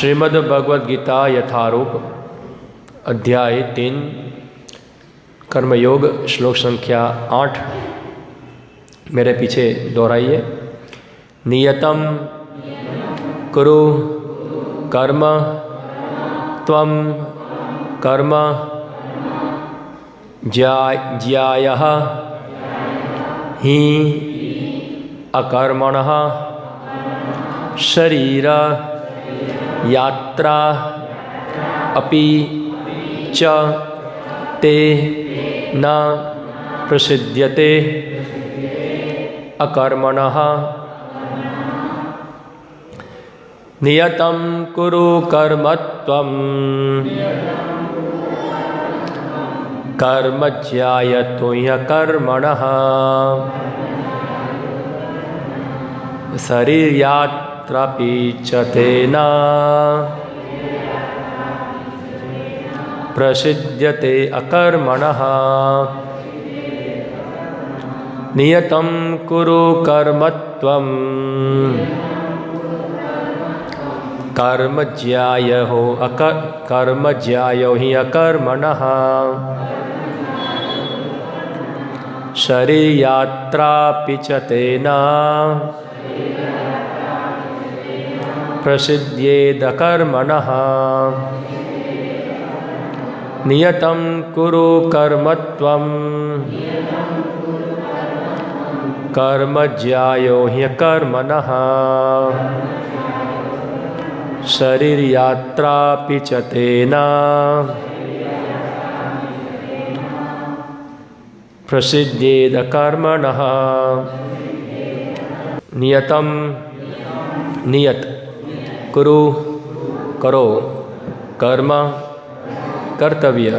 श्रीमद् भगवद गीता यथारूप अध्याय 3 कर्मयोग श्लोक संख्या 8 मेरे पीछे दोहराइए। नियतम कुरु कर्म त्वं कर्म ज्यायः हि अकर्मणः शरीर यात्रा अपि च ते न प्रसिद्ध्यते अकर्मणः। नियतं कुरु कर्म त्वं कर्म ज्यायतो ह्यकर्मणः शरीरयात्रापि च तेन प्रसिद्ध्यते अकर्मणः। नियतं कुरु कर्म त्वं कर्म ज्यायो हि अकर्मणः शरीरयात्रापि च तेन प्रसिद्ध्येदकर्मणः। नियतं कुरु कर्म त्वं कर्म ज्यायो ह्यकर्मणः शरीरयात्रापि च तेन प्रसिद्ध्येदकर्मणः। नियतं नियत कुरु करो कर्म कर्तव्य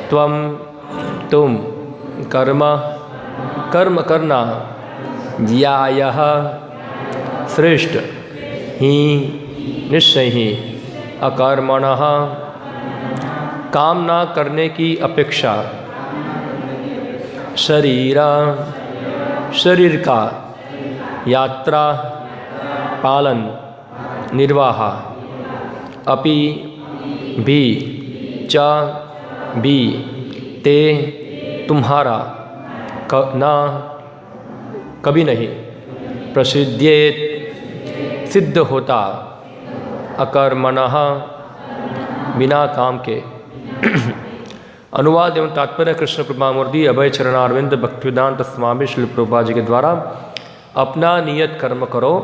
त्वं तुम कर्म कर्म करना ज्यायः श्रेष्ठ ही निश्चय ही अकर्मणः काम ना करने की अपेक्षा शरीर का यात्रा पालन निर्वाह अपि भी च भी ते तुम्हारा ना कभी नहीं प्रसिद्ध्येत सिद्ध होता अकर्मणः बिना काम के। अनुवाद एवं तात्पर्य कृष्ण कृपामूर्ति अभय चरणारविंद भक्तिवेदांत स्वामी श्री प्रभुपाद जी के द्वारा। अपना नियत कर्म करो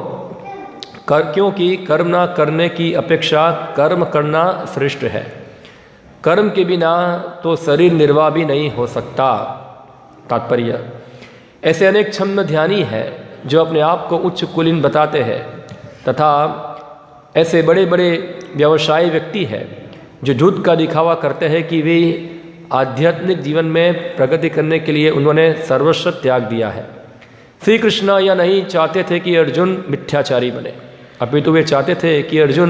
क्योंकि कर्म ना करने की अपेक्षा कर्म करना श्रेष्ठ है। कर्म के बिना तो शरीर निर्वाह भी नहीं हो सकता। तात्पर्य ऐसे अनेक छद्म ध्यानी हैं जो अपने आप को उच्च कुलीन बताते हैं तथा ऐसे बड़े बड़े व्यवसायी व्यक्ति हैं जो झूठ का दिखावा करते हैं कि वे आध्यात्मिक जीवन में प्रगति करने के लिए उन्होंने सर्वस्व त्याग दिया है। श्री कृष्ण यह नहीं चाहते थे कि अर्जुन मिथ्याचारी बने, अपितु वे चाहते थे कि अर्जुन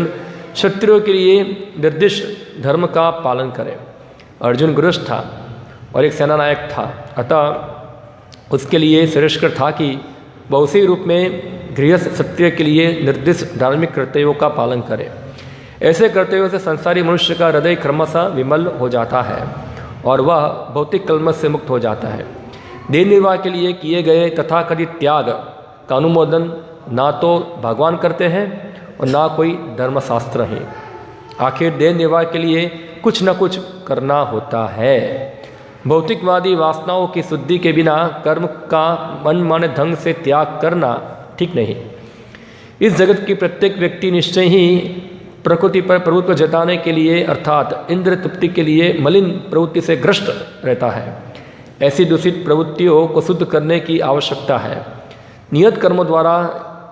क्षत्रियों के लिए निर्दिष्ट धर्म का पालन करे। अर्जुन गृहस्थ था और एक सेनानायक था, अतः उसके लिए श्रेष्ठ था कि वह उसी रूप में गृहस्थ क्षत्रिय के लिए निर्दिष्ट धार्मिक कर्तव्यों का पालन करे। ऐसे कर्तव्यों से संसारी मनुष्य का हृदय क्रमशः विमल हो जाता है और वह भौतिक कलमश से मुक्त हो जाता है। देह निर्वाह के लिए किए गए तथाकथित त्याग का अनुमोदन ना तो भगवान करते हैं और ना कोई धर्मशास्त्र है। आखिर देह निर्वाह के लिए कुछ न कुछ करना होता है। भौतिकवादी वासनाओं की शुद्धि के बिना कर्म का मनमाने ढंग से त्याग करना ठीक नहीं। इस जगत की प्रत्येक व्यक्ति निश्चय ही प्रकृति पर प्रभुत्व जताने के लिए अर्थात इंद्र तृप्ति के लिए मलिन प्रवृत्ति से ग्रस्त रहता है। ऐसी दूषित प्रवृत्तियों को शुद्ध करने की आवश्यकता है। नियत कर्मों द्वारा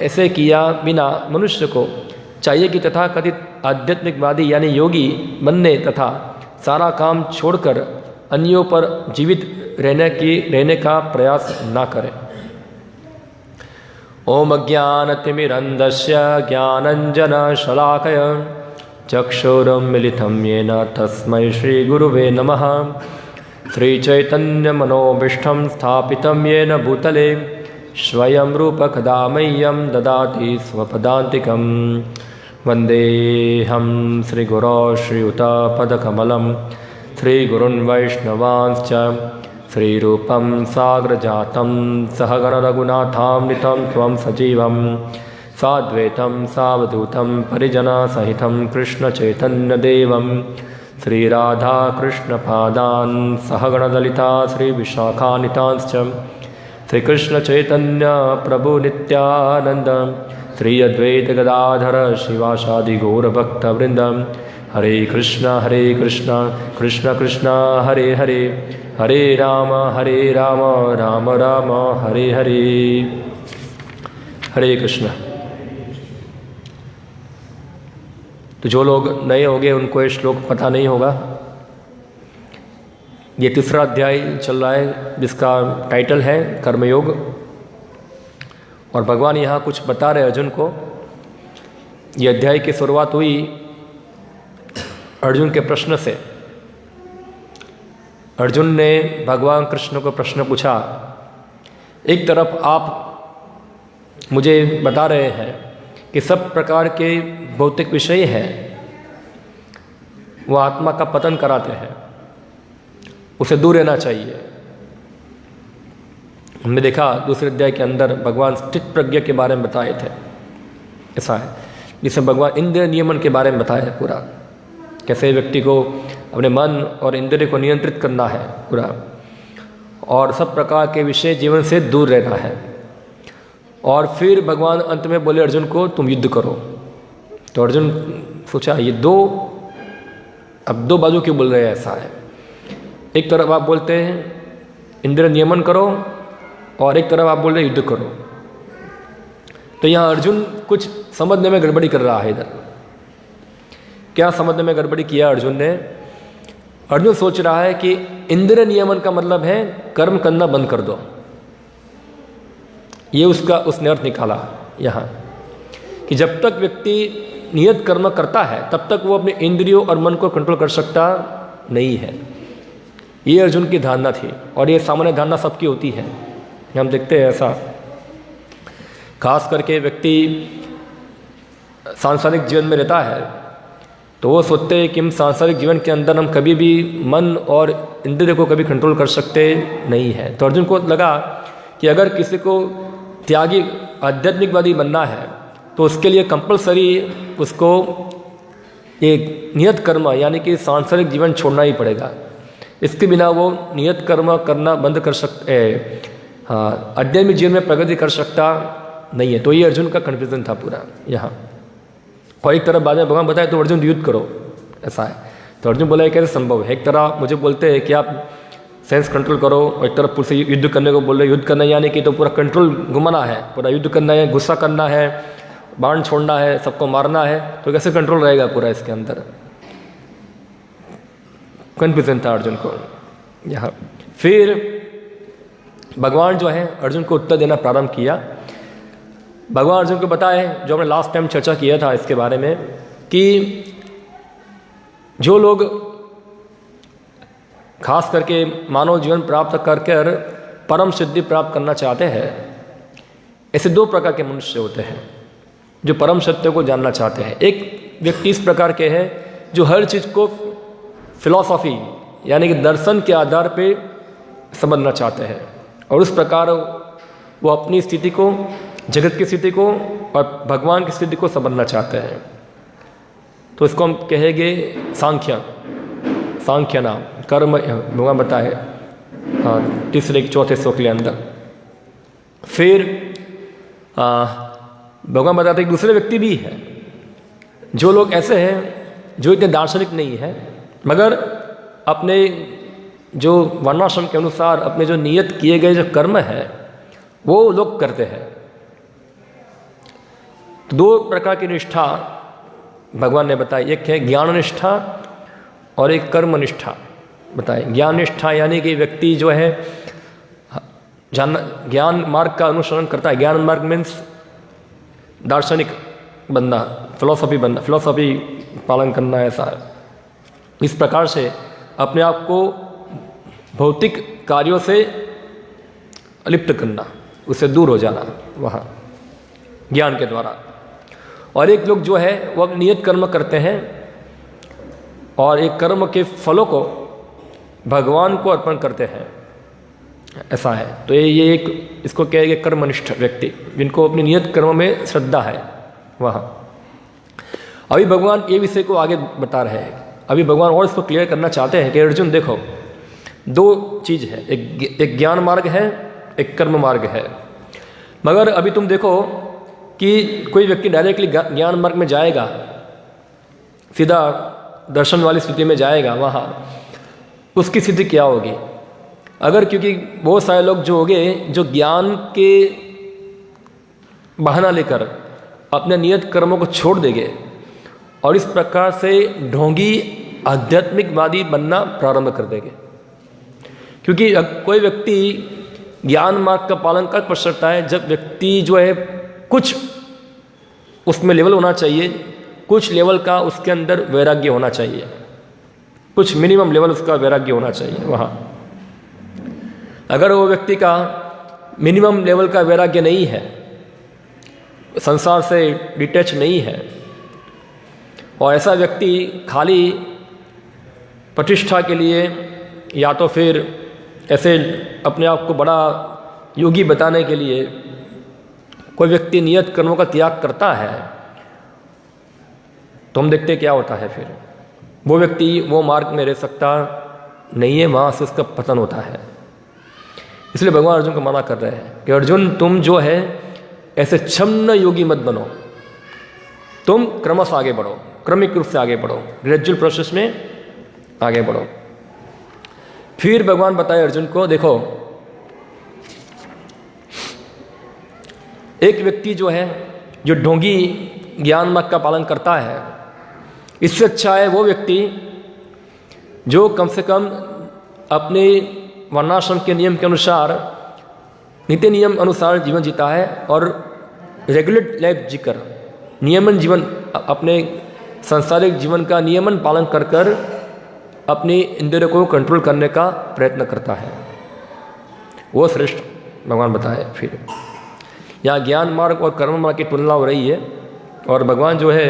ऐसे किया बिना मनुष्य को चाहिए कि तथाकथित आध्यात्मिकवादी यानी योगी बनने तथा सारा काम छोड़कर अन्यों पर जीवित रहने का प्रयास ना करें। ओम अज्ञानतिमिरन्धस्य ज्ञानञ्जनशलाकया चक्षुरुन्मिलितं येन तस्मै श्रीगुरुवे नमः। श्रीचैतन्यमनोभीष्टं स्थापितं येन भूतले स्वयं रूपकदा मह्यं ददाति स्वपदान्तिकं। वन्देऽहं श्रीगुरो श्रीयुतापदकमलं श्रीगुरुन् वैष्णवांश्च श्रीरूपं साग्रजातं सहगणरघुनाथामृतं त्वं सजीवं साद्वैतं सावधूतं परिजनसहितं कृष्णचैतन्यदेवं श्रीराधाकृष्णपादान् सहगणललिता श्रीविशाखान्वितांश्च श्रीकृष्णचैतन्य प्रभु नित्यानन्द श्री अद्वैत गदाधर शिवासादि गौरभक्तवृंद हरे कृष्ण कृष्ण कृष्ण हरे हरे हरे राम राम राम हरे हरे। हरे कृष्ण। तो जो लोग नए होंगे उनको ये श्लोक पता नहीं होगा। ये तीसरा अध्याय चल रहा है जिसका टाइटल है कर्मयोग, और भगवान यहाँ कुछ बता रहे अर्जुन को। ये अध्याय की शुरुआत हुई अर्जुन के प्रश्न से। अर्जुन ने भगवान कृष्ण को प्रश्न पूछा, एक तरफ आप मुझे बता रहे हैं कि सब प्रकार के भौतिक विषय हैं वो आत्मा का पतन कराते हैं, उसे दूर रहना चाहिए। हमने देखा दूसरे अध्याय के अंदर भगवान स्थित प्रज्ञा के बारे में बताए थे। ऐसा है जिसे भगवान इंद्रिय नियमन के बारे में बताया है पूरा, कैसे व्यक्ति को अपने मन और इंद्रिय को नियंत्रित करना है पूरा, और सब प्रकार के विषय जीवन से दूर रहना है। और फिर भगवान अंत में बोले अर्जुन को तुम युद्ध करो। तो अर्जुन सोचा ये अब दो बाजू क्यों बोल रहे हैं। ऐसा है, एक तरफ आप बोलते हैं इंद्रिय नियमन करो और एक तरफ आप बोल रहे युद्ध करो। तो यहाँ अर्जुन कुछ समझने में गड़बड़ी कर रहा है। इधर क्या समझने में गड़बड़ी किया अर्जुन ने? अर्जुन सोच रहा है कि इंद्रिय नियमन का मतलब है कर्म करना बंद कर दो। ये उसने अर्थ निकाला यहाँ कि जब तक व्यक्ति नियत कर्म करता है तब तक वो अपने इंद्रियों और मन को कंट्रोल कर सकता नहीं है। ये अर्जुन की धारणा थी, और ये सामान्य धारणा सबकी होती है। हम देखते हैं ऐसा, खास करके व्यक्ति सांसारिक जीवन में रहता है तो वो सोचते हैं कि हम सांसारिक जीवन के अंदर हम कभी भी मन और इंद्रिय को कभी कंट्रोल कर सकते नहीं है। तो अर्जुन को लगा कि अगर किसी को त्यागी आध्यात्मिकवादी बनना है तो उसके लिए कंपलसरी उसको ये नियत कर्म यानी कि सांसारिक जीवन छोड़ना ही पड़ेगा। इसके बिना वो नियत कर्म करना बंद कर सकते, आध्यात्मिक जीवन में प्रगति कर सकता नहीं है। तो ये अर्जुन का कन्फ्यूजन था पूरा यहाँ। और एक तरफ बाद में भगवान बताए तो अर्जुन युद्ध करो, ऐसा है। तो अर्जुन बोला कैसे संभव है? एक तरह मुझे बोलते हैं कि आप सेंस कंट्रोल करो, और एक तरफ पूरे युद्ध करने को बोल रहे। युद्ध करना यानी कि तो पूरा कंट्रोल घुमाना है, पूरा युद्ध करना है, गुस्सा करना है, बाण छोड़ना है, सबको मारना है, तो कैसे कंट्रोल रहेगा पूरा इसके अंदर? कन्फ्यूजन था अर्जुन को यहाँ। फिर भगवान जो है अर्जुन को उत्तर देना प्रारंभ किया। भगवान अर्जुन को बताए, जो हमने लास्ट टाइम चर्चा किया था इसके बारे में, कि जो लोग खास करके मानव जीवन प्राप्त कर परम सिद्धि प्राप्त करना चाहते हैं, ऐसे दो प्रकार के मनुष्य होते हैं जो परम सत्य को जानना चाहते हैं। एक व्यक्ति इस प्रकार के हैं जो हर चीज़ को फिलॉसफी यानी कि दर्शन के आधार पे समझना चाहते हैं, और उस प्रकार वो अपनी स्थिति को, जगत की स्थिति को और भगवान की स्थिति को समझना चाहते हैं। तो इसको हम कहेंगे सांख्य नाम कर्म भगवान बताए तीसरे चौथे श्लोक के अंदर। फिर भगवान बताते हैं दूसरे व्यक्ति भी है, जो लोग ऐसे हैं जो इतने दार्शनिक नहीं है, मगर अपने जो वर्णाश्रम के अनुसार अपने जो नियत किए गए जो कर्म है वो लोग करते हैं। दो प्रकार की निष्ठा भगवान ने बताई, एक है ज्ञान निष्ठा और एक कर्म निष्ठा बताए। ज्ञान निष्ठा यानी कि व्यक्ति जो है ज्ञान मार्ग का अनुसरण करता है। ज्ञान मार्ग मीन्स दार्शनिक बनना, फिलॉसफी पालन करना, ऐसा है। इस प्रकार से अपने आप को भौतिक कार्यों से अलिप्त करना, उससे दूर हो जाना वहाँ ज्ञान के द्वारा। और एक लोग जो है वो अपनी नियत कर्म करते हैं और एक कर्म के फलों को भगवान को अर्पण करते हैं, ऐसा है। तो ये एक इसको कहेंगे कर्मनिष्ठ व्यक्ति, जिनको अपनी नियत कर्म में श्रद्धा है वहाँ। अभी भगवान ये विषय को आगे बता रहे हैं। अभी भगवान और इसको क्लियर करना चाहते हैं कि अर्जुन देखो, दो चीज़ है, एक ज्ञान मार्ग है, एक कर्म मार्ग है। मगर अभी तुम देखो कि कोई व्यक्ति डायरेक्टली ज्ञान मार्ग में जाएगा, सीधा दर्शन वाली स्थिति में जाएगा, वहाँ उसकी स्थिति क्या होगी? अगर क्योंकि बहुत सारे लोग जो होंगे जो ज्ञान के बहाना लेकर अपने नियत कर्मों को छोड़ देंगे और इस प्रकार से ढोंगी आध्यात्मिकवादी बनना प्रारंभ कर देंगे। क्योंकि कोई व्यक्ति ज्ञान मार्ग का पालन कर सकता है जब व्यक्ति जो है कुछ उसमें लेवल होना चाहिए, कुछ लेवल का उसके अंदर वैराग्य होना चाहिए, कुछ मिनिमम लेवल उसका वैराग्य होना चाहिए वहाँ। अगर वो व्यक्ति का मिनिमम लेवल का वैराग्य नहीं है, संसार से डिटैच नहीं है, और ऐसा व्यक्ति खाली प्रतिष्ठा के लिए या तो फिर ऐसे अपने आप को बड़ा योगी बताने के लिए कोई व्यक्ति नियत कर्मों का त्याग करता है, तो हम देखते क्या होता है। फिर वो व्यक्ति वो मार्ग में रह सकता नहीं है, वहाँ से उसका पतन होता है। इसलिए भगवान अर्जुन को मना कर रहे हैं कि अर्जुन तुम जो है ऐसे छन्न योगी मत बनो, तुम क्रमशः आगे बढ़ो, क्रमिक रूप से आगे बढ़ो, ग्रेजुअल प्रोसेस में आगे बढ़ो। फिर भगवान बताए अर्जुन को, देखो एक व्यक्ति जो है जो ढोंगी ज्ञान मार्ग का पालन करता है, इससे अच्छा है वो व्यक्ति जो कम से कम अपने वर्णाश्रम के नियम के अनुसार, नीति नियम अनुसार जीवन जीता है और रेगुलेट लाइफ जीकर नियमन जीवन, अपने सांसारिक जीवन का नियमन पालन कर कर अपनी इंद्रियों को कंट्रोल करने का प्रयत्न करता है, वो श्रेष्ठ भगवान बताए। फिर यहाँ ज्ञान मार्ग और कर्म मार्ग की तुलना हो रही है और भगवान जो है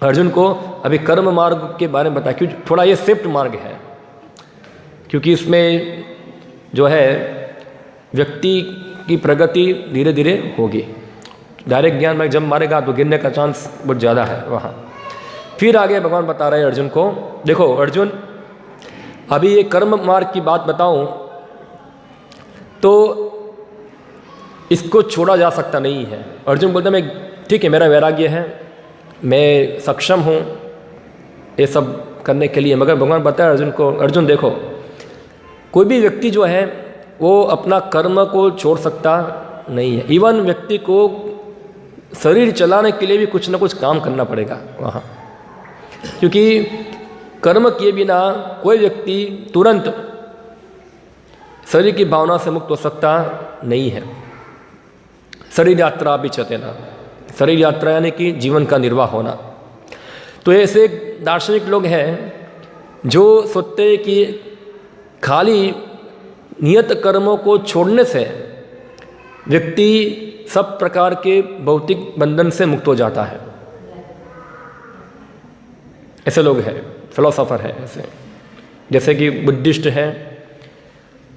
अर्जुन को अभी कर्म मार्ग के बारे में बताया, क्योंकि थोड़ा ये सेफ्ट मार्ग है, क्योंकि इसमें जो है व्यक्ति की प्रगति धीरे धीरे होगी। डायरेक्ट ज्ञान मार्ग जब मारेगा तो गिरने का चांस बहुत ज़्यादा है वहाँ। फिर आगे भगवान बता रहे हैं अर्जुन को, देखो अर्जुन अभी ये कर्म मार्ग की बात बताऊं तो इसको छोड़ा जा सकता नहीं है। अर्जुन बोलता मैं ठीक है, मेरा वैराग्य है, मैं सक्षम हूँ ये सब करने के लिए, मगर भगवान बताया अर्जुन को, अर्जुन देखो कोई भी व्यक्ति जो है वो अपना कर्म को छोड़ सकता नहीं है। इवन व्यक्ति को शरीर चलाने के लिए भी कुछ ना कुछ काम करना पड़ेगा वहाँ, क्योंकि कर्म किए बिना कोई व्यक्ति तुरंत शरीर की भावना से मुक्त हो सकता नहीं है। शरीर यात्रा भी चलते ना, शरीर यात्रा यानी कि जीवन का निर्वाह होना। तो ऐसे दार्शनिक लोग हैं जो सोचते हैं कि खाली नियत कर्मों को छोड़ने से व्यक्ति सब प्रकार के भौतिक बंधन से मुक्त हो जाता है। ऐसे लोग हैं, फिलोसोफर हैं ऐसे, जैसे कि बुद्धिस्ट हैं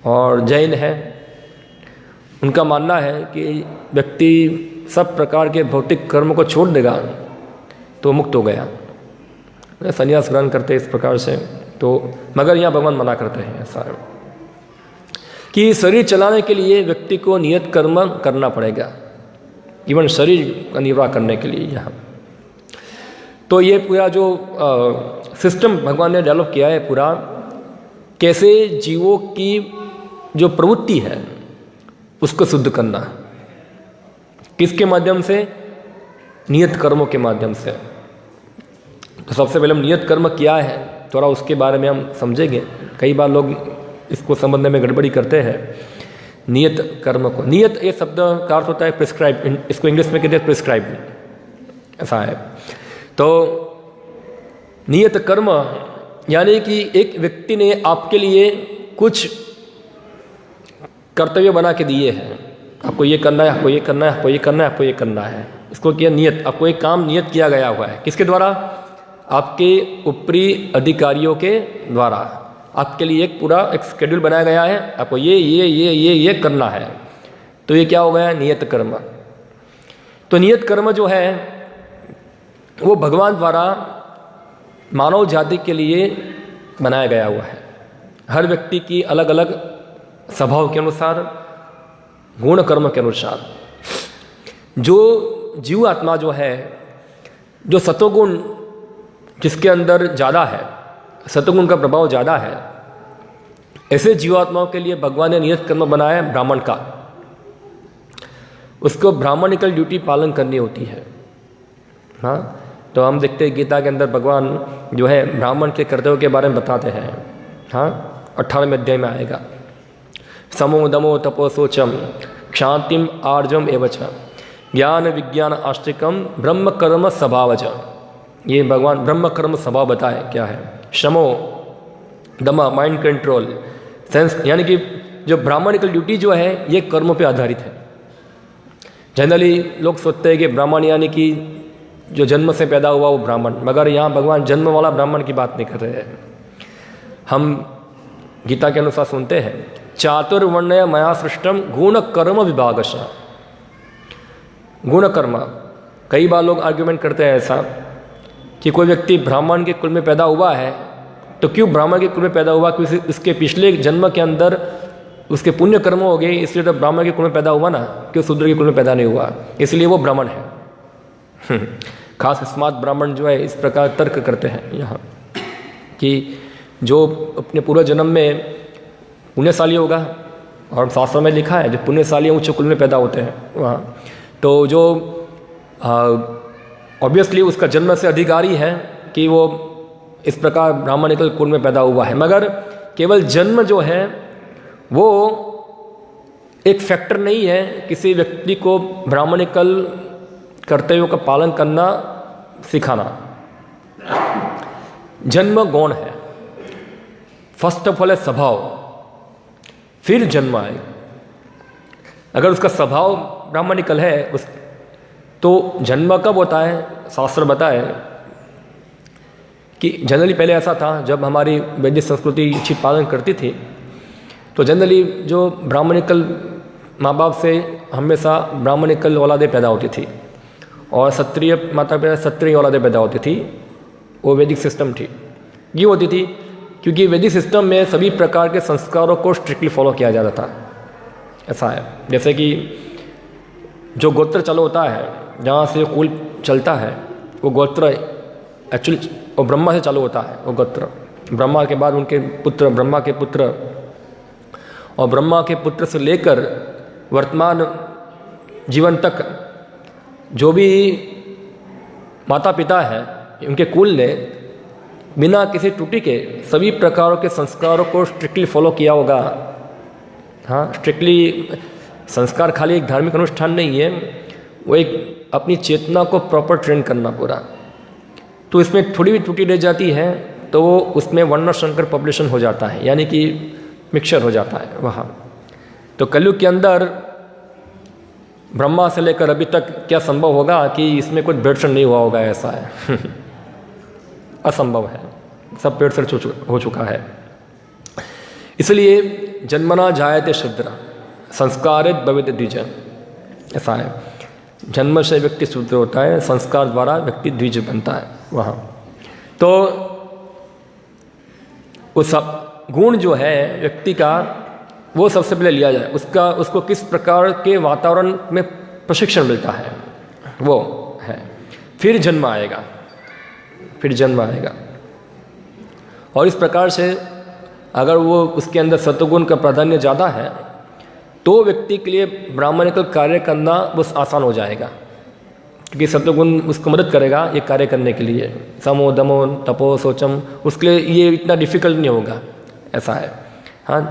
और जैन हैं। उनका मानना है कि व्यक्ति सब प्रकार के भौतिक कर्म को छोड़ देगा तो मुक्त हो गया, संन्यास ग्रहण करते इस प्रकार से। तो मगर यहाँ भगवान मना करते हैं ऐसा कि शरीर चलाने के लिए व्यक्ति को नियत कर्म करना पड़ेगा, इवन शरीर का निर्वाह करने के लिए यहाँ। तो ये पूरा जो सिस्टम भगवान ने डेवलप किया है पूरा, कैसे जीवों की जो प्रवृत्ति है उसको शुद्ध करना, किसके माध्यम से? नियत कर्मों के माध्यम से। तो सबसे पहले हम नियत कर्म क्या है थोड़ा उसके बारे में हम समझेंगे। कई बार लोग इसको समझने में गड़बड़ी करते हैं। नियत कर्म को, नियत ये शब्द का अर्थ होता है प्रिस्क्राइब, इसको इंग्लिश में कहते हैं प्रिस्क्राइब, ऐसा है। तो नियत कर्म यानी कि एक व्यक्ति ने आपके लिए कुछ कर्तव्य बना के दिए हैं, आपको ये करना है, आपको ये करना है, आपको ये करना है, आपको ये करना है, इसको किया नियत, आपको एक काम नियत किया गया हुआ है। किसके द्वारा? आपके ऊपरी अधिकारियों के द्वारा आपके लिए एक पूरा एक शेड्यूल बनाया गया है, आपको ये करना है। तो ये क्या हो गया? नियत कर्म। तो नियत कर्म जो है वो भगवान द्वारा मानव जाति के लिए बनाया गया हुआ है। हर व्यक्ति की अलग अलग स्वभाव के अनुसार, गुण कर्म के अनुसार, जो जीव आत्मा जो है, जो सतोगुण जिसके अंदर ज़्यादा है, सतोगुण का प्रभाव ज़्यादा है, ऐसे जीवात्माओं के लिए भगवान ने नियत कर्म बनाया है ब्राह्मण का। उसको ब्राह्मणिकल ड्यूटी पालन करनी होती है। हाँ, तो हम देखते हैं गीता के अंदर भगवान जो है ब्राह्मण के कर्तव्य के बारे में बताते हैं। हाँ, 18वें अध्याय में आएगा। समो दमो तपो शोचम क्षांतिम आर्जम एवच ज्ञान विज्ञान आस्तिकम ब्रह्म कर्म स्वभावच। ये भगवान ब्रह्म कर्म स्वभाव बताए क्या है। शमो दमा माइंड कंट्रोल सेंस, यानी कि जो ब्राह्मणिकल ड्यूटी जो है ये कर्मों पे आधारित है। जनरली लोग सोचते हैं कि ब्राह्मण यानी कि जो जन्म से पैदा हुआ वो ब्राह्मण, मगर यहाँ भगवान जन्म वाला ब्राह्मण की बात नहीं कर रहे हैं। हम गीता के अनुसार सुनते हैं चातुर्वर्ण्य मया सृष्टम गुण कर्म विभागश। गुण कर्म, कई बार लोग आर्ग्यूमेंट करते हैं ऐसा कि कोई व्यक्ति ब्राह्मण के कुल में पैदा हुआ है तो क्यों ब्राह्मण के कुल में पैदा हुआ? क्योंकि उसके पिछले जन्म के अंदर उसके पुण्य कर्म हो गए, इसलिए तो ब्राह्मण के कुल में पैदा हुआ ना, क्यों शूद्र के कुल में पैदा नहीं हुआ, इसलिए वो ब्राह्मण है। खास स्मार्ट ब्राह्मण जो है इस प्रकार तर्क करते हैं यहाँ कि जो अपने पूर्व जन्म में पुण्यशाली होगा, और शास्त्र में लिखा है जो पुण्यशाली उच्च कुल में पैदा होते हैं वहाँ, तो जो ऑब्वियसली उसका जन्म से अधिकारी है कि वो इस प्रकार ब्राह्मणिकल कुल में पैदा हुआ है। मगर केवल जन्म जो है वो एक फैक्टर नहीं है किसी व्यक्ति को ब्राह्मणिकल कर्तव्यों का पालन करना सिखाना। जन्म गौण है, फर्स्ट ऑफ ऑल है स्वभाव, फिर जन्म आए। अगर उसका स्वभाव ब्राह्मणिकल है तो जन्म कब होता है? शास्त्र बताए कि जनरली पहले ऐसा था, जब हमारी वैदिक संस्कृति इच्छित पालन करती थी तो जनरली जो ब्राह्मणिकल माँ बाप से हमेशा ब्राह्मणिकल औलादें पैदा होती थी, और क्षत्रिय माता पिता क्षत्रिय औलादें पैदा होती थी। वो वैदिक सिस्टम थी। ये होती थी क्योंकि वैदिक सिस्टम में सभी प्रकार के संस्कारों को स्ट्रिक्टली फॉलो किया जाता था। ऐसा है जैसे कि जो गोत्र चालू होता है, जहाँ से कुल चलता है, वो गोत्र एक्चुअली वो ब्रह्मा से चालू होता है। वो गोत्र ब्रह्मा के बाद उनके पुत्र, ब्रह्मा के पुत्र, और ब्रह्मा के पुत्र से लेकर वर्तमान जीवन तक जो भी माता पिता है उनके कुल ने बिना किसी त्रुटि के सभी प्रकारों के संस्कारों को स्ट्रिक्टली फॉलो किया होगा। हाँ, स्ट्रिक्टली संस्कार खाली एक धार्मिक अनुष्ठान नहीं है, वो एक अपनी चेतना को प्रॉपर ट्रेन करना पूरा। तो इसमें थोड़ी भी त्रुटि रह जाती है तो वो उसमें वर्ण संकर पॉपुलेशन हो जाता है, यानी कि मिक्सचर हो जाता है वहाँ। तो कलयुग के अंदर ब्रह्मा से लेकर अभी तक क्या संभव होगा कि इसमें कुछ भेड़सेड़ नहीं हुआ होगा? ऐसा है असंभव है, सब भेड़सेड़ हो चुका है। इसलिए जन्मना जायते शूद्र संस्कारित भवेत द्विज, ऐसा है। जन्म से व्यक्ति शूद्र होता है, संस्कार द्वारा व्यक्ति द्विज बनता है वहाँ। तो उस गुण जो है व्यक्ति का वो सबसे पहले लिया जाए, उसको किस प्रकार के वातावरण में प्रशिक्षण मिलता है वो है। फिर जन्म आएगा, फिर जन्म आएगा। और इस प्रकार से अगर वो उसके अंदर सत्वगुण का प्राधान्य ज़्यादा है तो व्यक्ति के लिए ब्राह्मणिकल कार्य करना बस आसान हो जाएगा, क्योंकि सत्वगुण उसको मदद करेगा ये कार्य करने के लिए। समो दमो तपो शोचम, उसके लिए ये इतना डिफिकल्ट नहीं होगा, ऐसा है। हाँ,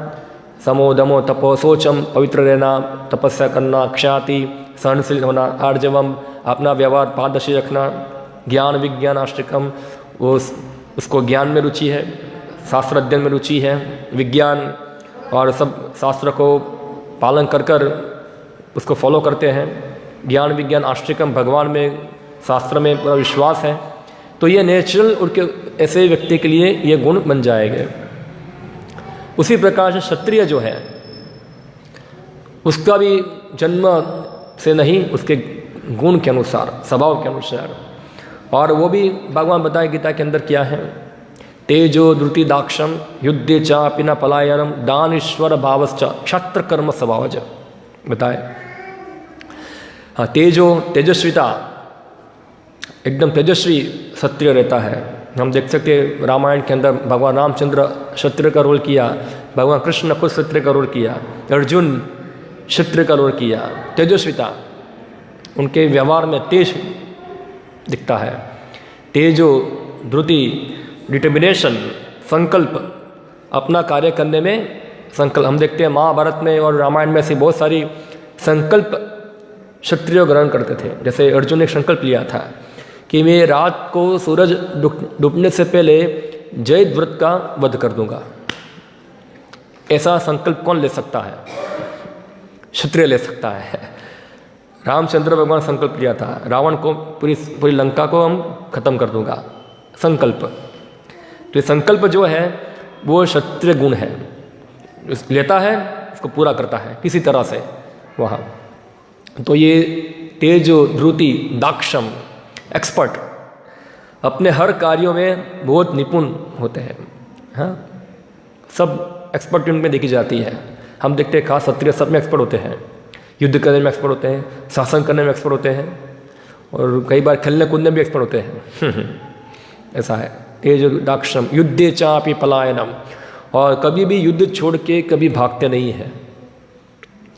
समो दमो तपो शोचम, पवित्र रहना, तपस्या करना, क्षाति सहनशील होना, आर्जवम अपना व्यवहार पारदर्शी रखना, ज्ञान विज्ञान आश्रिकम वो उसको ज्ञान में रुचि है, शास्त्र अध्ययन में रुचि है, विज्ञान और सब शास्त्र को पालन कर कर उसको फॉलो करते हैं। ज्ञान विज्ञान आस्तिकम, भगवान में, शास्त्र में पूरा विश्वास है, तो ये नेचुरल उनके ऐसे व्यक्ति के लिए ये गुण बन जाएंगे। उसी प्रकार से क्षत्रिय जो है उसका भी जन्म से नहीं, उसके गुण के अनुसार, स्वभाव के अनुसार, और वो भी भगवान बताए गीता के अंदर क्या है, तेजो द्रुति दाक्षम युद्धे चापि न पलायनम दानेश्वर भावश्च क्षत्र कर्म स्वभावज बताए। हाँ, तेजस्विता, एकदम तेजस्वी क्षत्रिय रहता है। हम देख सकते हैं रामायण के अंदर भगवान रामचंद्र क्षत्रिय का रोल किया, भगवान कृष्ण खुद क्षत्रिय का रोल किया, अर्जुन क्षत्रिय का रोल किया। तेजस्विता, उनके व्यवहार में तेज दिखता है, तेजो द्रुति, डिटर्मिनेशन, संकल्प, अपना कार्य करने में संकल्प। हम देखते हैं महाभारत में और रामायण में ऐसी बहुत सारी संकल्प क्षत्रिय ग्रहण करते थे। जैसे अर्जुन ने संकल्प लिया था कि मैं रात को सूरज डूबने से पहले जयद्रथ का वध कर दूंगा। ऐसा संकल्प कौन ले सकता है? क्षत्रिय ले सकता है। रामचंद्र भगवान संकल्प लिया था, रावण को, पूरी लंका को हम खत्म कर दूंगा, संकल्प। तो ये संकल्प जो है वो क्षत्रिय गुण है, लेता है उसको पूरा करता है किसी तरह से वहाँ। तो ये तेजो द्रुति दाक्षम, एक्सपर्ट, अपने हर कार्यों में बहुत निपुण होते हैं। हाँ, सब एक्सपर्ट उनमें देखी जाती है। हम देखते हैं खास क्षत्रिय सब में एक्सपर्ट होते हैं, युद्ध करने में एक्सपर्ट होते हैं, शासन करने में एक्सपर्ट होते हैं, और कई बार खेलने कूदने भी एक्सपर्ट होते हैं। ऐसा है तेज दाक्षम युद्धे चापि पलायनम, और कभी भी युद्ध छोड़ के कभी भागते नहीं हैं।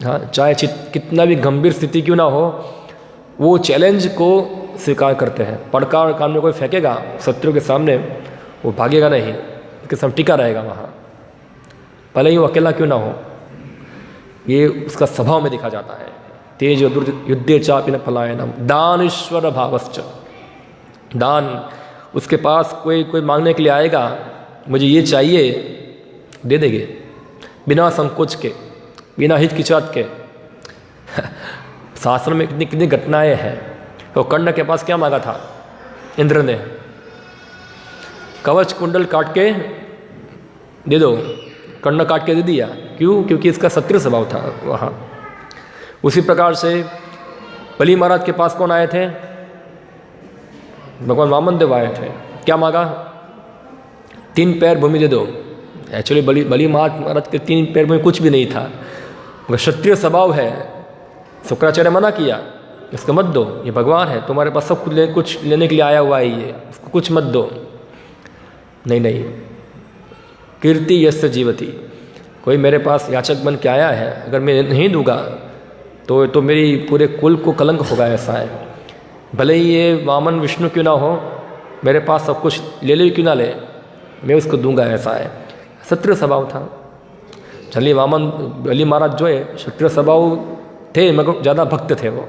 हाँ, चाहे कितना भी गंभीर स्थिति क्यों ना हो, वो चैलेंज को स्वीकार करते हैं। पड़कार काम में कोई फेंकेगा शत्रु के सामने, वो भागेगा नहीं, उसके सामने टिका रहेगा वहाँ, भले ही वो अकेला क्यों ना हो। ये उसका स्वभाव में दिखा जाता है। तेज युद्धे चापि न पलायनम दानेश्वर भावश्च, दान, उसके पास कोई मांगने के लिए आएगा, मुझे ये चाहिए, दे देंगे बिना संकोच के, बिना हिचकिचाहट के। शास्त्र में कितनी कितनी घटनाएं हैं। तो कर्ण के पास क्या मांगा था? इंद्र ने कवच कुंडल काट के दे दो, कर्ण काट के दे दिया। क्यों? क्योंकि इसका क्षत्रिय स्वभाव था वहाँ। उसी प्रकार से बलि महाराज के पास कौन आए थे? भगवान वामन देव आए थे। क्या मांगा? 3 पैर भूमि दे दो। एक्चुअली बलि महाराज के 3 पैर भूमि कुछ भी नहीं था, मगर क्षत्रिय स्वभाव है। शुक्राचार्य मना किया, इसको मत दो, ये भगवान है, तुम्हारे पास सब कुछ लेने के लिए आया हुआ है, ये इसको कुछ मत दो। नहीं, कीर्ति यस्य जीवति, कोई मेरे पास याचक बन के आया है, अगर मैं नहीं दूंगा तो मेरी पूरे कुल को कलंक होगा। ऐसा है, भले ही ये वामन विष्णु क्यों ना हो, मेरे पास सब कुछ ले क्यों ना ले, मैं उसको दूंगा। ऐसा है, क्षत्रिय स्वभाव था। चलिए वामन बलि महाराज जो है क्षत्रिय स्वभाव थे, मगर ज़्यादा भक्त थे वो।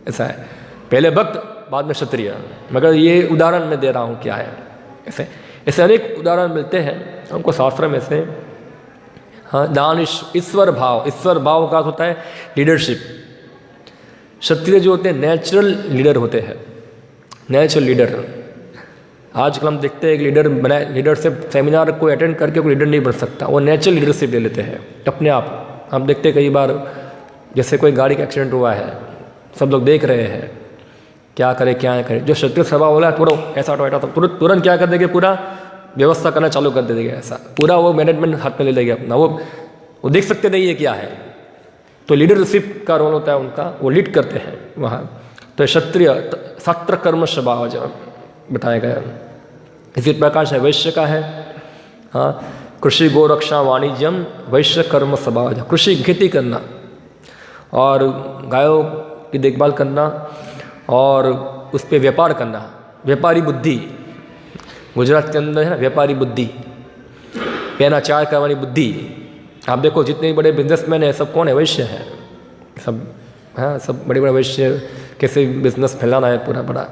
ऐसा है, पहले भक्त बाद में क्षत्रिय। मगर ये उदाहरण मैं दे रहा हूँ क्या है। ऐसे अनेक उदाहरण मिलते हैं हमको शास्त्र में से। हाँ, दान ईश्वर भाव का होता है लीडरशिप। क्षत्रिय जो होते हैं नेचुरल लीडर होते हैं, नेचुरल लीडर। आजकल हम देखते हैं कि लीडरशिप सेमिनार को अटेंड करके कोई लीडर नहीं बन सकता, वो नेचुरल लीडरशिप ले लेते हैं अपने आप। हम देखते हैं कई बार जैसे कोई गाड़ी का एक्सीडेंट हुआ है, सब लोग देख रहे हैं, क्या करे क्या करे। जो क्षत्रिय स्वभाव वाला है, ऐसा तुरंत क्या कर देंगे, पूरा व्यवस्था करना चालू कर देंगे। ऐसा पूरा वो मैनेजमेंट हाथ में ले लेंगे अपना। वो देख सकते नहीं है क्या है। तो लीडरशिप का रोल होता है उनका, वो लीड करते हैं वहाँ। तो क्षत्रिय सत्र कर्म स्वभाव जो बताया गया। इसी प्रकार से वैश्य का है। हाँ, कृषि गो रक्षा वाणिज्यम वैश्य कर्म स्वभाव। कृषि खेती करना और गायों की देखभाल करना और उस पर व्यापार करना, व्यापारी बुद्धि। गुजरात के अंदर है ना व्यापारी बुद्धि, कहना चाय करवानी बुद्धि। आप देखो जितने बड़े बिजनेसमैन हैं सब कौन है? वैश्य हैं सब। हाँ, सब बड़े बड़े वैश्य, कैसे बिजनेस फैलाना है पूरा बड़ा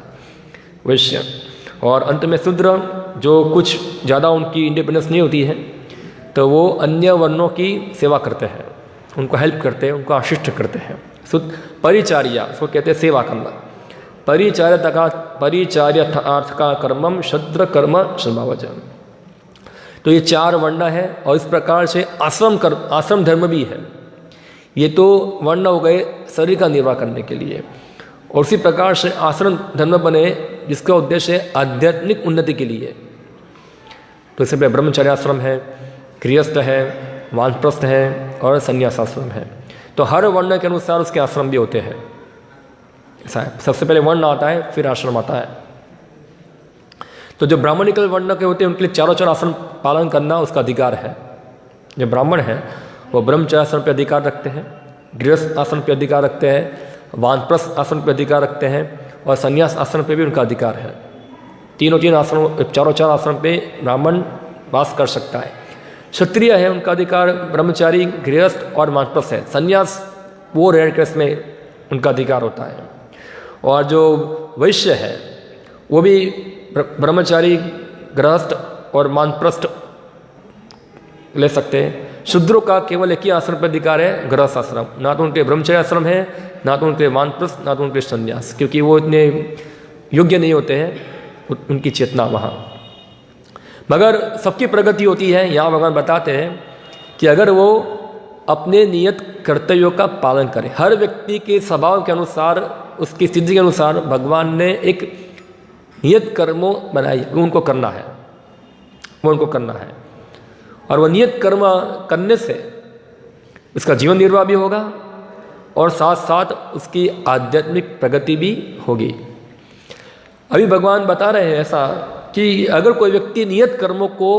वैश्य। और अंत में शूद्र, जो कुछ ज़्यादा उनकी इंडिपेंडेंस नहीं होती है, तो वो अन्य वर्णों की सेवा करते हैं, उनको हेल्प करते हैं, उनको आशिष्ट करते हैं। परिचार्या, उसको कहते हैं सेवा करना। परिचार्यर्थ का कर्मम शूद्र कर्म स्वभावजन। तो ये 4 वर्ण है और इस प्रकार से आश्रम धर्म भी है। ये तो वर्ण हो गए शरीर का निर्वाह करने के लिए, और उसी प्रकार से आश्रम धर्म बने जिसका उद्देश्य है आध्यात्मिक उन्नति के लिए। तो इससे ब्रह्मचर्य आश्रम है, गृहस्थ है, वानप्रस्थ है और संन्यास आश्रम है। तो हर वर्ण के अनुसार उसके आश्रम भी होते हैं, ऐसा है। सबसे पहले वर्ण आता है, फिर आश्रम आता है। तो जो ब्राह्मणिकल वर्ण के होते हैं उनके लिए चारों आश्रम पालन करना उसका अधिकार है। जो ब्राह्मण हैं वो ब्रह्मचर्य आश्रम पर अधिकार रखते हैं, गृहस्थ आश्रम पर अधिकार रखते हैं, वानप्रस्थ आश्रम पर अधिकार रखते हैं और संन्यास आश्रम पे भी उनका अधिकार है। तीन आश्रम, चारों आश्रम पे ब्राह्मण वास कर सकता है। क्षत्रिय है, उनका अधिकार ब्रह्मचारी, गृहस्थ और वानप्रस्थ है। संन्यास वो रेयर केस में उनका अधिकार होता है। और जो वैश्य है वो भी ब्रह्मचारी, गृहस्थ और वानप्रस्थ ले सकते हैं। शूद्रों का केवल एक ही आश्रम पर अधिकार है, गृहस्थ आश्रम। ना तो उनके ब्रह्मचर्य आश्रम है, ना तो उनके वानप्रस्थ, ना तो उनके संन्यास, क्योंकि वो इतने योग्य नहीं होते हैं उनकी चेतना वहाँ। मगर सबकी प्रगति होती है। यहाँ भगवान बताते हैं कि अगर वो अपने नियत कर्तव्यों का पालन करे, हर व्यक्ति के स्वभाव के अनुसार, उसकी स्थिति के अनुसार भगवान ने एक नियत कर्मों बनाई, वो उनको करना है, वो उनको करना है। और वह नियत कर्म करने से उसका जीवन निर्वाह भी होगा और साथ साथ उसकी आध्यात्मिक प्रगति भी होगी। अभी भगवान बता रहे हैं ऐसा कि अगर कोई व्यक्ति नियत कर्मों को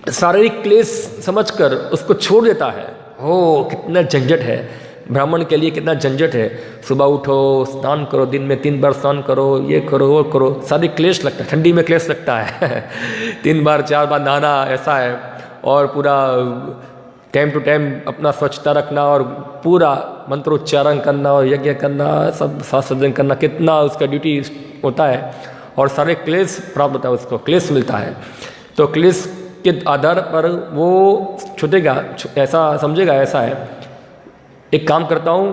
शारीरिक क्लेश समझकर उसको छोड़ देता है, हो कितना झंझट है ब्राह्मण के लिए, कितना झंझट है। सुबह उठो, स्नान करो, दिन में 3 बार स्नान करो, ये करो वो करो, सारी क्लेश लगता है। ठंडी में क्लेश लगता है 3 बार 4 बार नहाना, ऐसा है। और पूरा टाइम टू टाइम अपना स्वच्छता रखना और पूरा मंत्रोच्चारण करना और यज्ञ करना, सब शास्त्रजन करना, कितना उसका ड्यूटी होता है और सारे क्लेश प्राप्त होता है, उसको क्लेश मिलता है। तो क्लेश के आधार पर वो छूटेगा, ऐसा समझेगा ऐसा है एक काम करता हूँ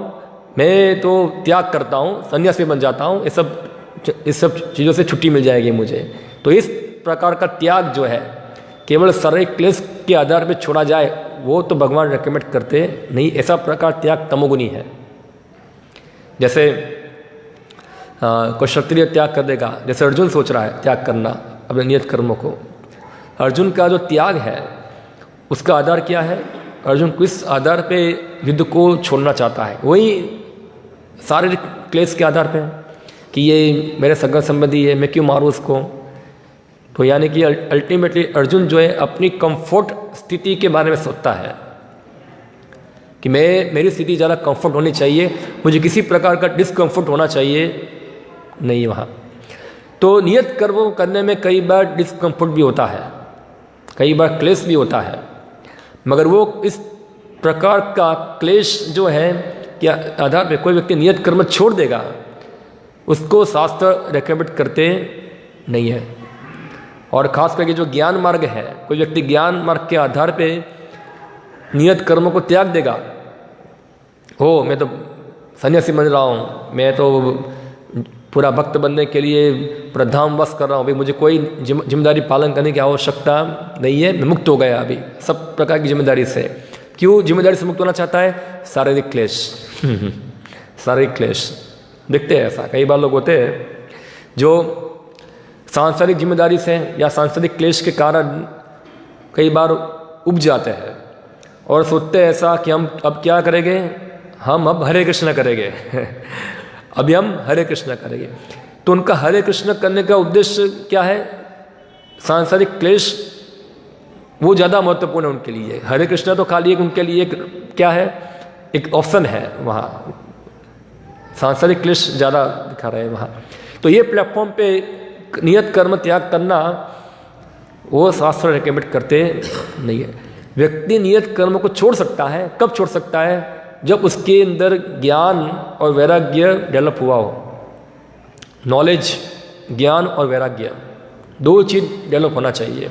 मैं, तो त्याग करता हूँ, सन्यासी बन जाता हूँ, इस सब चीज़ों से छुट्टी मिल जाएगी मुझे। तो इस प्रकार का त्याग जो है केवल शारीरिक क्लेश के आधार पर छोड़ा जाए, वो तो भगवान रेकमेंड करते नहीं। ऐसा प्रकार त्याग तमोगुनी है। जैसे कोई क्षत्रिय त्याग कर देगा, जैसे अर्जुन सोच रहा है त्याग करना अपने नियत कर्मों को। अर्जुन का जो त्याग है उसका आधार क्या है? अर्जुन किस आधार पे युद्ध को छोड़ना चाहता है? वही शारीरिक क्लेश के आधार पे कि ये मेरे सगा संबंधी है, मैं क्यों मारूं उसको। तो यानी कि अल्टीमेटली अर्जुन जो है अपनी कंफर्ट स्थिति के बारे में सोचता है कि मेरी स्थिति ज़्यादा कंफर्ट होनी चाहिए, मुझे किसी प्रकार का डिस्कम्फर्ट होना चाहिए नहीं वहाँ। तो नियत कर्म करने में कई बार डिस्कम्फर्ट भी होता है, कई बार क्लेश भी होता है, मगर वो इस प्रकार का क्लेश जो है कि आधार पे कोई व्यक्ति नियत कर्म छोड़ देगा, उसको शास्त्र रेकमेंड करते नहीं है। और खास करके जो ज्ञान मार्ग है, कोई व्यक्ति ज्ञान मार्ग के आधार पे नियत कर्मों को त्याग देगा, हो मैं तो सन्यासी बन रहा हूँ, मैं तो पूरा भक्त बनने के लिए प्रधाम वश कर रहा हूँ, भाई मुझे कोई जिम्मेदारी पालन करने की आवश्यकता नहीं है, मैं मुक्त हो गया अभी सब प्रकार की जिम्मेदारी से। क्यों जिम्मेदारी से मुक्त होना चाहता है? शारीरिक क्लेश शारीरिक क्लेश देखते हैं ऐसा कई बार लोग होते हैं जो सांसारिक जिम्मेदारी से या सांसारिक क्लेश के कारण कई बार उब जाते हैं और सोचते हैं ऐसा कि हम अब क्या करेंगे, हम अब हरे कृष्ण करेंगे अभी हम हरे कृष्ण करेंगे। तो उनका हरे कृष्ण करने का उद्देश्य क्या है? सांसारिक क्लेश वो ज़्यादा महत्वपूर्ण है उनके लिए। हरे कृष्ण तो खाली एक उनके लिए क्या है, एक ऑप्शन है वहाँ, सांसारिक क्लेश ज़्यादा दिखा रहे हैं वहाँ। तो ये प्लेटफॉर्म पे नियत कर्म त्याग करना वो शास्त्र रेकमेंड करते नहीं है। व्यक्ति नियत कर्म को छोड़ सकता है, कब छोड़ सकता है? जब उसके अंदर ज्ञान और वैराग्य डेवलप हुआ हो। नॉलेज, ज्ञान और वैराग्य दो चीज़ डेवलप होना चाहिए,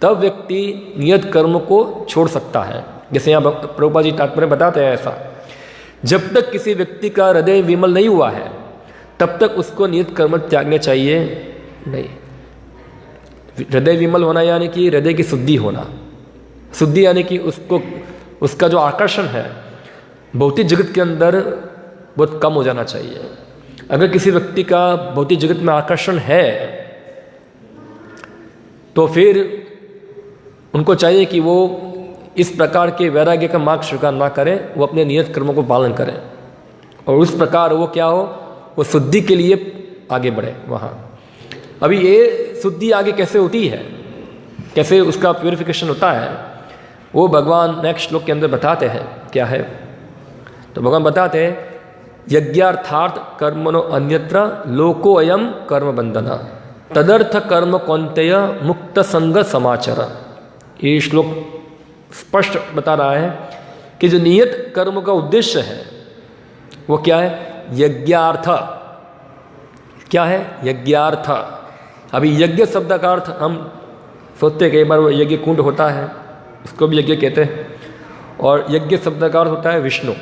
तब व्यक्ति नियत कर्म को छोड़ सकता है। जैसे यहाँ प्रभुपाद जी तात्पर्य बताते हैं ऐसा, जब तक किसी व्यक्ति का हृदय विमल नहीं हुआ है तब तक उसको नियत कर्म त्यागने चाहिए नहीं। हृदय विमल होना यानी कि हृदय की शुद्धि होना, शुद्धि यानी कि उसका जो आकर्षण है भौतिक जगत के अंदर बहुत कम हो जाना चाहिए। अगर किसी व्यक्ति का भौतिक जगत में आकर्षण है तो फिर उनको चाहिए कि वो इस प्रकार के वैराग्य का मार्ग स्वीकार ना करें, वो अपने नियत कर्मों को पालन करें और उस प्रकार वो क्या हो, वो शुद्धि के लिए आगे बढ़े वहाँ। अभी ये शुद्धि आगे कैसे होती है, कैसे उसका प्यूरिफिकेशन होता है, वो भगवान नेक्स्ट श्लोक के अंदर बताते हैं। क्या है तो भगवान बताते हैं, यज्ञार्थार्थ कर्मणो अन्यत्र लोको अयम कर्म बंधना तदर्थ कर्म कौन्तेय मुक्त संग समाचार। ये श्लोक स्पष्ट बता रहा है कि जो नियत कर्म का उद्देश्य है वो क्या है, यज्ञार्थ। क्या है, यज्ञार्थ। अभी यज्ञ शब्द का अर्थ हम सोचते कई बार वो यज्ञ कुंड होता है, उसको भी यज्ञ कहते हैं, और यज्ञ शब्द का अर्थ होता है विष्णु।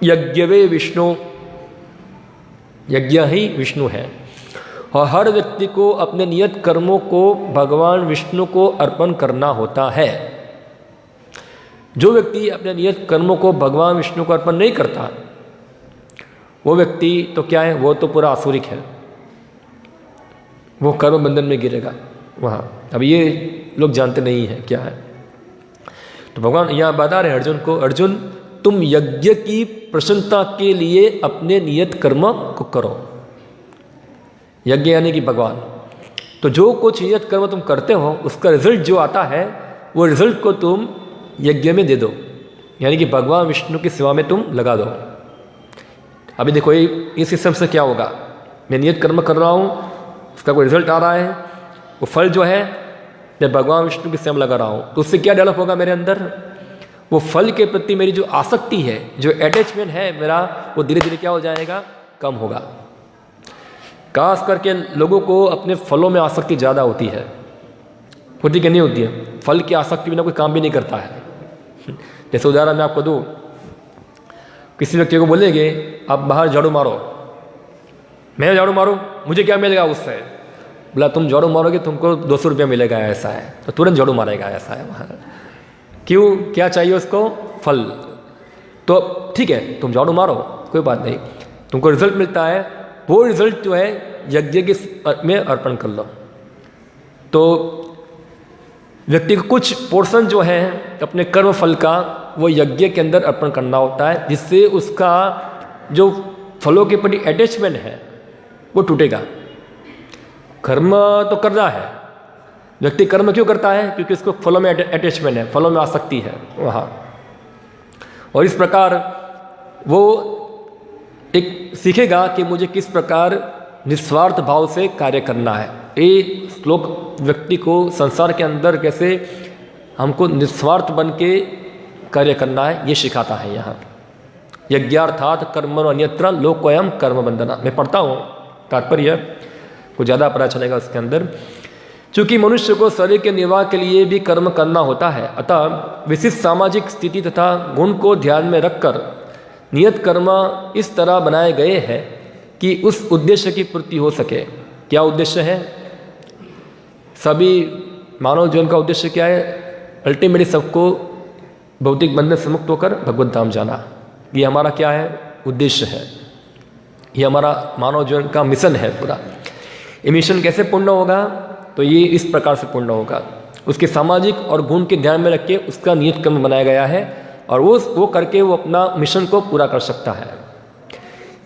यज्ञवे विष्णु, यज्ञ ही विष्णु है। और हर व्यक्ति को अपने नियत कर्मों को भगवान विष्णु को अर्पण करना होता है। जो व्यक्ति अपने नियत कर्मों को भगवान विष्णु को अर्पण नहीं करता वो व्यक्ति तो क्या है, वो तो पूरा आसुरिक है, वो कर्म बंधन में गिरेगा वहाँ। अब ये लोग जानते नहीं हैं क्या है। तो भगवान यहाँ बता रहे अर्जुन को, अर्जुन तुम यज्ञ की प्रसन्नता के लिए अपने नियत कर्म को करो। यज्ञ यानी कि भगवान। तो जो कुछ नियत कर्म तुम करते हो उसका रिजल्ट जो आता है वो रिजल्ट को तुम यज्ञ में दे दो, यानी कि भगवान विष्णु की सेवा में तुम लगा दो। अभी देखो इस सिस्टम से क्या होगा, मैं नियत कर्म कर रहा हूँ, उसका कोई रिजल्ट आ रहा है, वो फल जो है मैं भगवान विष्णु की सेवा में लगा रहा हूँ, तो उससे क्या डेवलप होगा मेरे अंदर, वो फल के प्रति मेरी जो आसक्ति है, जो अटैचमेंट है मेरा, वो धीरे धीरे क्या हो जाएगा, कम होगा। खास करके लोगों को अपने फलों में आसक्ति ज़्यादा होती है, होती कि नहीं होती है। फल की आसक्ति बिना कोई काम भी नहीं करता है। जैसे उदाहरण मैं आपको दूँ, किसी व्यक्ति को बोलेंगे आप बाहर झाड़ू मारो, मैं झाड़ू मारूँ, मुझे क्या मिलेगा उससे, बोला तुम झाड़ू मारोगे तुमको 200 रुपया मिलेगा, ऐसा है, तो तुरंत झाड़ू मारेगा, ऐसा है वहाँ। क्यों, क्या चाहिए उसको, फल। तो ठीक है तुम झाड़ू मारो, कोई बात नहीं, तुमको रिजल्ट मिलता है, वो रिजल्ट जो है यज्ञ के में अर्पण कर लो। तो व्यक्ति को कुछ पोर्शन जो है अपने कर्म फल का वो यज्ञ के अंदर अर्पण करना होता है, जिससे उसका जो फलों के प्रति अटैचमेंट है वो टूटेगा। कर्म तो कर रहा है व्यक्ति, कर्म क्यों करता है, क्योंकि उसको फलों में अटैचमेंट है, फलों में आसक्ति है वहाँ। और इस प्रकार वो एक सीखेगा कि मुझे किस प्रकार निस्वार्थ भाव से कार्य करना है। ये श्लोक व्यक्ति को संसार के अंदर कैसे हमको निस्वार्थ बन के कार्य करना है ये सिखाता है यहाँ। यज्ञार्थात कर्मणो अन्यत्र लोकोऽयं कर्म बंधना। मैं पढ़ता हूँ तात्पर्य को, ज़्यादा पता चलेगा उसके अंदर। चूँकि मनुष्य को शरीर के निर्वाह के लिए भी कर्म करना होता है, अतः विशिष्ट सामाजिक स्थिति तथा गुण को ध्यान में रखकर नियत कर्म इस तरह बनाए गए हैं कि उस उद्देश्य की पूर्ति हो सके। क्या उद्देश्य है, सभी मानव जीवन का उद्देश्य क्या है, अल्टीमेटली सबको भौतिक बंधन से मुक्त होकर भगवत धाम जाना। ये हमारा क्या है, उद्देश्य है, ये हमारा मानव जीवन का मिशन है पूरा। ये मिशन कैसे पूर्ण होगा, तो ये इस प्रकार से पूर्ण होगा, उसके सामाजिक और गुण के ध्यान में रख के उसका नियत कर्म बनाया गया है और वो करके वो अपना मिशन को पूरा कर सकता है।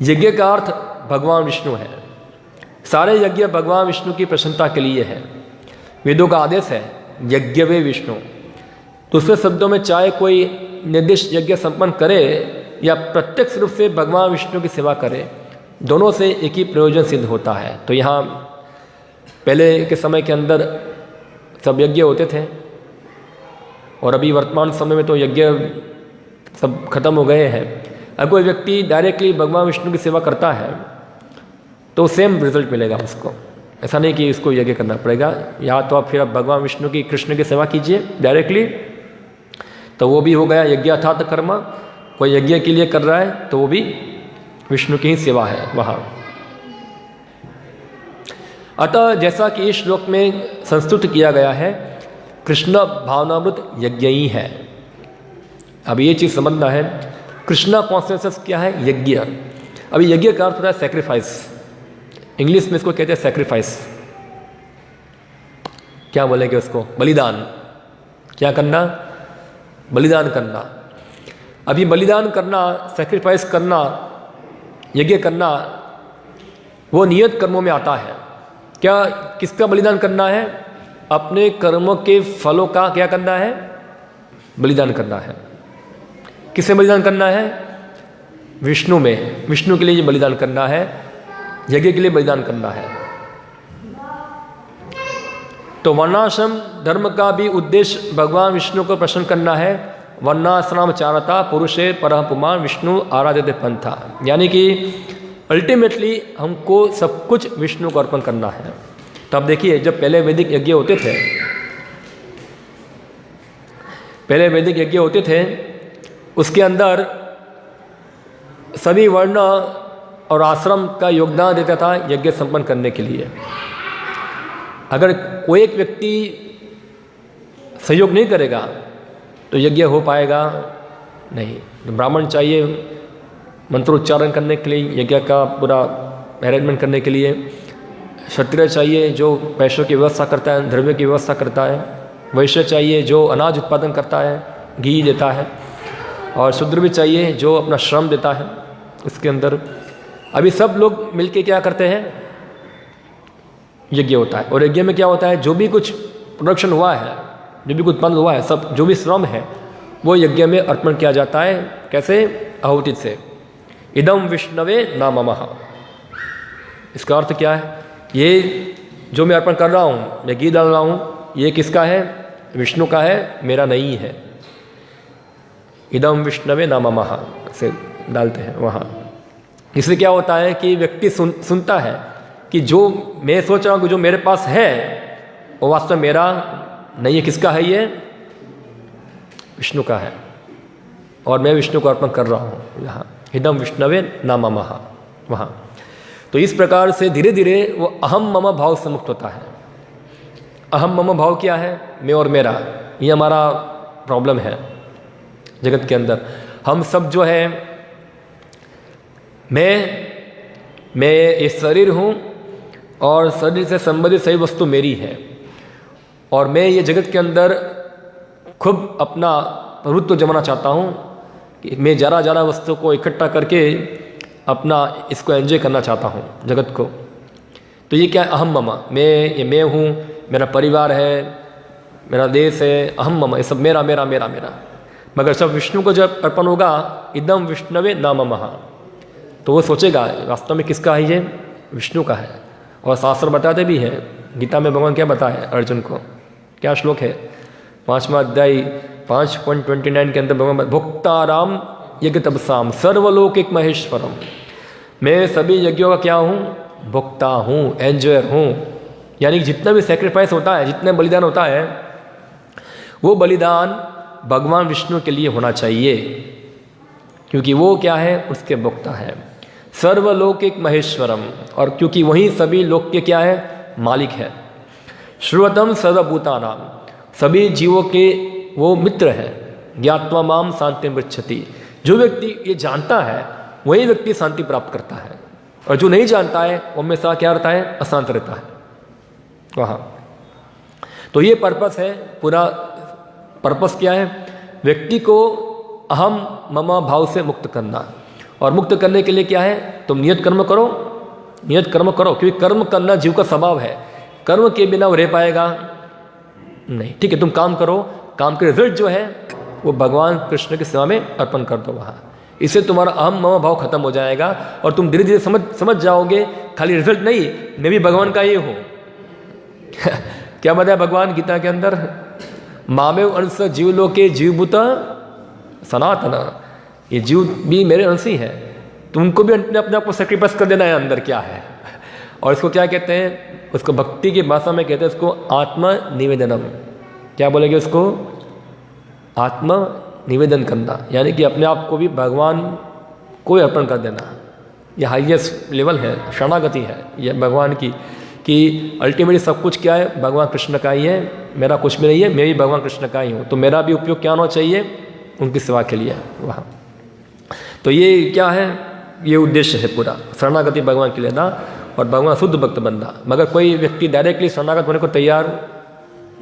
यज्ञ का अर्थ भगवान विष्णु है, सारे यज्ञ भगवान विष्णु की प्रसन्नता के लिए है। वेदों का आदेश है यज्ञवे विष्णु। दूसरे शब्दों में चाहे कोई निर्दिष्ट यज्ञ संपन्न करे या प्रत्यक्ष रूप से भगवान विष्णु की सेवा करे, दोनों से एक ही प्रयोजन सिद्ध होता है। तो यहाँ पहले के समय के अंदर सब यज्ञ होते थे और अभी वर्तमान समय में तो यज्ञ सब खत्म हो गए हैं। अगर कोई व्यक्ति डायरेक्टली भगवान विष्णु की सेवा करता है तो सेम रिजल्ट मिलेगा उसको। ऐसा नहीं कि इसको यज्ञ करना पड़ेगा, या तो आप फिर आप भगवान विष्णु की कृष्ण की सेवा कीजिए डायरेक्टली, तो वो भी हो गया यज्ञार्थात कर्म। कोई यज्ञ के लिए कर रहा है तो वो भी विष्णु की ही सेवा है वहाँ। अतः जैसा कि इस श्लोक में संस्तुत किया गया है, कृष्ण भावनामृत यज्ञ ही है। अब ये चीज़ समझना है, कृष्णा कॉन्सेंसस क्या है? यज्ञ। अभी यज्ञ का अर्थ होता है सैक्रिफाइस, इंग्लिश में इसको कहते हैं सैक्रिफाइस। क्या बोलेंगे उसको? बलिदान। क्या करना? बलिदान करना। अभी बलिदान करना, सैक्रिफाइस करना, यज्ञ करना, वो नियत कर्मों में आता है। क्या किसका बलिदान करना है? अपने कर्मों के फलों का क्या करना है? बलिदान करना है। किसे बलिदान करना है? विष्णु में, विष्णु के लिए ये बलिदान करना है, यज्ञ के लिए बलिदान करना है। तो वर्णाश्रम धर्म का भी उद्देश्य भगवान विष्णु को प्रसन्न करना है। वर्णाश्रम चारता पुरुषे परः पुमान् विष्णु आराध्यते पंथा, यानी कि अल्टीमेटली हमको सब कुछ विष्णु को अर्पण करना है। तो अब देखिए, जब पहले वैदिक यज्ञ होते थे, उसके अंदर सभी वर्ण और आश्रम का योगदान देता था यज्ञ संपन्न करने के लिए। अगर कोई एक व्यक्ति सहयोग नहीं करेगा तो यज्ञ हो पाएगा नहीं। तो ब्राह्मण चाहिए मंत्रोच्चारण करने के लिए, यज्ञ का पूरा अरेंजमेंट करने के लिए। क्षत्रिय चाहिए जो पैसों की व्यवस्था करता है, द्रव्य की व्यवस्था करता है। वैश्य चाहिए जो अनाज उत्पादन करता है, घी देता है। और शूद्र भी चाहिए जो अपना श्रम देता है उसके अंदर। अभी सब लोग मिलके क्या करते हैं? यज्ञ होता है। और यज्ञ में क्या होता है? जो भी कुछ प्रोडक्शन हुआ है, जो भी कुछ उत्पन्न हुआ है, सब जो भी श्रम है वो यज्ञ में अर्पण किया जाता है। कैसे? आहुति से। इदम विष्णवे नाममः। इसका अर्थ क्या है? ये जो मैं अर्पण कर रहा हूँ, मैं घी डाल रहा हूँ, ये किसका है? विष्णु का है, मेरा नहीं है। इदम विष्णवे नाममः से डालते हैं वहाँ। इससे क्या होता है कि व्यक्ति सुनता है कि जो मैं सोच रहा हूँ कि जो मेरे पास है वो वास्तव में मेरा नहीं है। किसका है? ये विष्णु का है और मैं विष्णु को अर्पण कर रहा हूँ यहाँ। इदम विष्णवे नाममः वहाँ। तो इस प्रकार से धीरे धीरे वो अहम मम भाव से मुक्त होता है। अहम मम भाव क्या है? मैं और मेरा। ये हमारा प्रॉब्लम है जगत के अंदर। हम सब जो है, मैं ये शरीर हूँ और शरीर से संबंधित सही वस्तु मेरी है, और मैं ये जगत के अंदर खूब अपना प्रभुत्व जमाना चाहता हूँ कि मैं ज़रा वस्तु को इकट्ठा करके अपना इसको एंजॉय करना चाहता हूँ जगत को। तो ये क्या है? अहम मम। मैं हूँ, मेरा परिवार है, मेरा देश है, अहम मम, ये सब मेरा मेरा मेरा मेरा। मगर सब विष्णु को जब अर्पण होगा, इदम विष्णवे नाममः, तो वो सोचेगा वास्तव में किसका है? ये विष्णु का है। और शास्त्र बताते भी हैं, गीता में भगवान क्या बताया अर्जुन को? क्या श्लोक है? 5वां अध्याय 5.29 के अंदर भगवान भोक्ताराम यज्ञ तपसाम सर्वलोकिक महेश्वरम। मैं सभी यज्ञों का क्या हूँ? भोक्ता हूँ, एंजॉयर हूँ। यानी जितना भी सेक्रीफाइस होता है, जितना बलिदान होता है, वो बलिदान भगवान विष्णु के लिए होना चाहिए, क्योंकि वो क्या है? उसके भोक्ता है। सर्वलोकिक महेश्वरम, और क्योंकि वही सभी लोक के क्या है? मालिक है। श्रुवतम सर्वभूतानाम, सभी जीवों के वो मित्र है। ज्ञात्वा माम शांति पृच्छति, जो व्यक्ति ये जानता है वही व्यक्ति शांति प्राप्त करता है, और जो नहीं जानता है वो हमेशा क्या रहता है? अशांत रहता है वहाँ। तो ये पर्पस है, पूरा पर्पस क्या है? व्यक्ति को अहम मम भाव से मुक्त करना। और मुक्त करने के लिए क्या है? तुम नियत कर्म करो, नियत कर्म करो, क्योंकि कर्म करना जीव का स्वभाव है। कर्म के बिना वो रह पाएगा नहीं। ठीक है, तुम काम करो, काम के रिजल्ट जो है वो भगवान कृष्ण की सेवा में अर्पण कर दो वहाँ। इससे तुम्हारा अहम मम भाव खत्म हो जाएगा और तुम धीरे धीरे समझ जाओगे खाली रिजल्ट नहीं, मैं भी भगवान का ही हूँ। क्या बताया भगवान गीता के अंदर? मामेव अंश जीवलोके जीवभूत सनातन, ये जीव भी मेरे अंश ही है। तुमको भी अपने आप को सेक्रीफाइस कर देना है अंदर क्या है। और इसको क्या कहते हैं? उसको भक्ति की भाषा में कहते हैं उसको आत्म निवेदनम। क्या बोलेंगे उसको? आत्म निवेदन करना, यानी कि अपने आप को भी भगवान को अर्पण कर देना। यह हाईएस्ट लेवल है, शरणागति है यह भगवान की, कि अल्टीमेटली सब कुछ क्या है, भगवान कृष्ण का ही है, मेरा कुछ भी नहीं है, मैं भी भगवान कृष्ण का ही हूँ, तो मेरा भी उपयोग क्या होना चाहिए, उनकी सेवा के लिए वहाँ। तो ये क्या है, ये उद्देश्य है पूरा, शरणागति भगवान के लिए ना, और भगवान शुद्ध भक्त बनना। मगर कोई व्यक्ति डायरेक्टली शरणागत होने को तैयार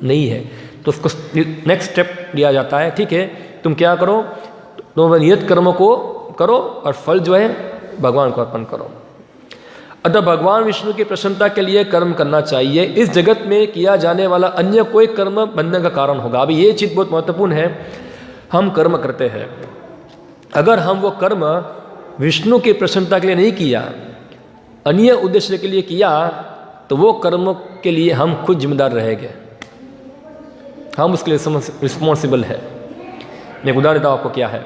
नहीं है तो उसको नेक्स्ट स्टेप दिया जाता है, ठीक है तुम क्या करो, तो नियत कर्मों को करो और फल जो है भगवान को अर्पण करो। अतः भगवान विष्णु की प्रसन्नता के लिए कर्म करना चाहिए। इस जगत में किया जाने वाला अन्य कोई कर्म बंधन का कारण होगा। अभी ये चीज़ बहुत महत्वपूर्ण है, हम कर्म करते हैं, अगर हम वो कर्म विष्णु की प्रसन्नता के लिए नहीं किया, अन्य उद्देश्य के लिए किया, तो वो कर्म के लिए हम खुद जिम्मेदार रहेंगे, हम उसके लिए रिस्पॉन्सिबल है। मैं एक उदाहरण देता हूँ आपको क्या है।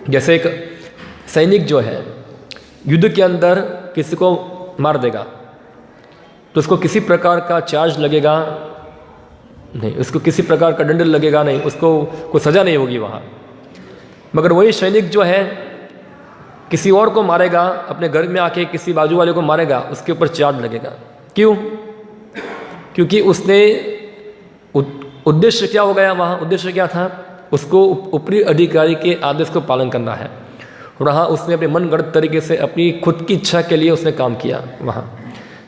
जैसे एक सैनिक जो है युद्ध के अंदर किसी को मार देगा तो उसको किसी प्रकार का चार्ज लगेगा नहीं, उसको किसी प्रकार का दंड लगेगा नहीं, उसको कोई सज़ा नहीं होगी वहाँ। मगर वही सैनिक जो है किसी और को मारेगा, अपने घर में आके किसी बाजू वाले को मारेगा, उसके ऊपर चार्ज लगेगा। क्यों? क्योंकि उसने उद्देश्य क्या हो गया वहाँ, उद्देश्य क्या था, उसको ऊपरी अधिकारी के आदेश को पालन करना है। वहाँ उसने अपने मन गढ़ंत तरीके से अपनी खुद की इच्छा के लिए उसने काम किया वहाँ,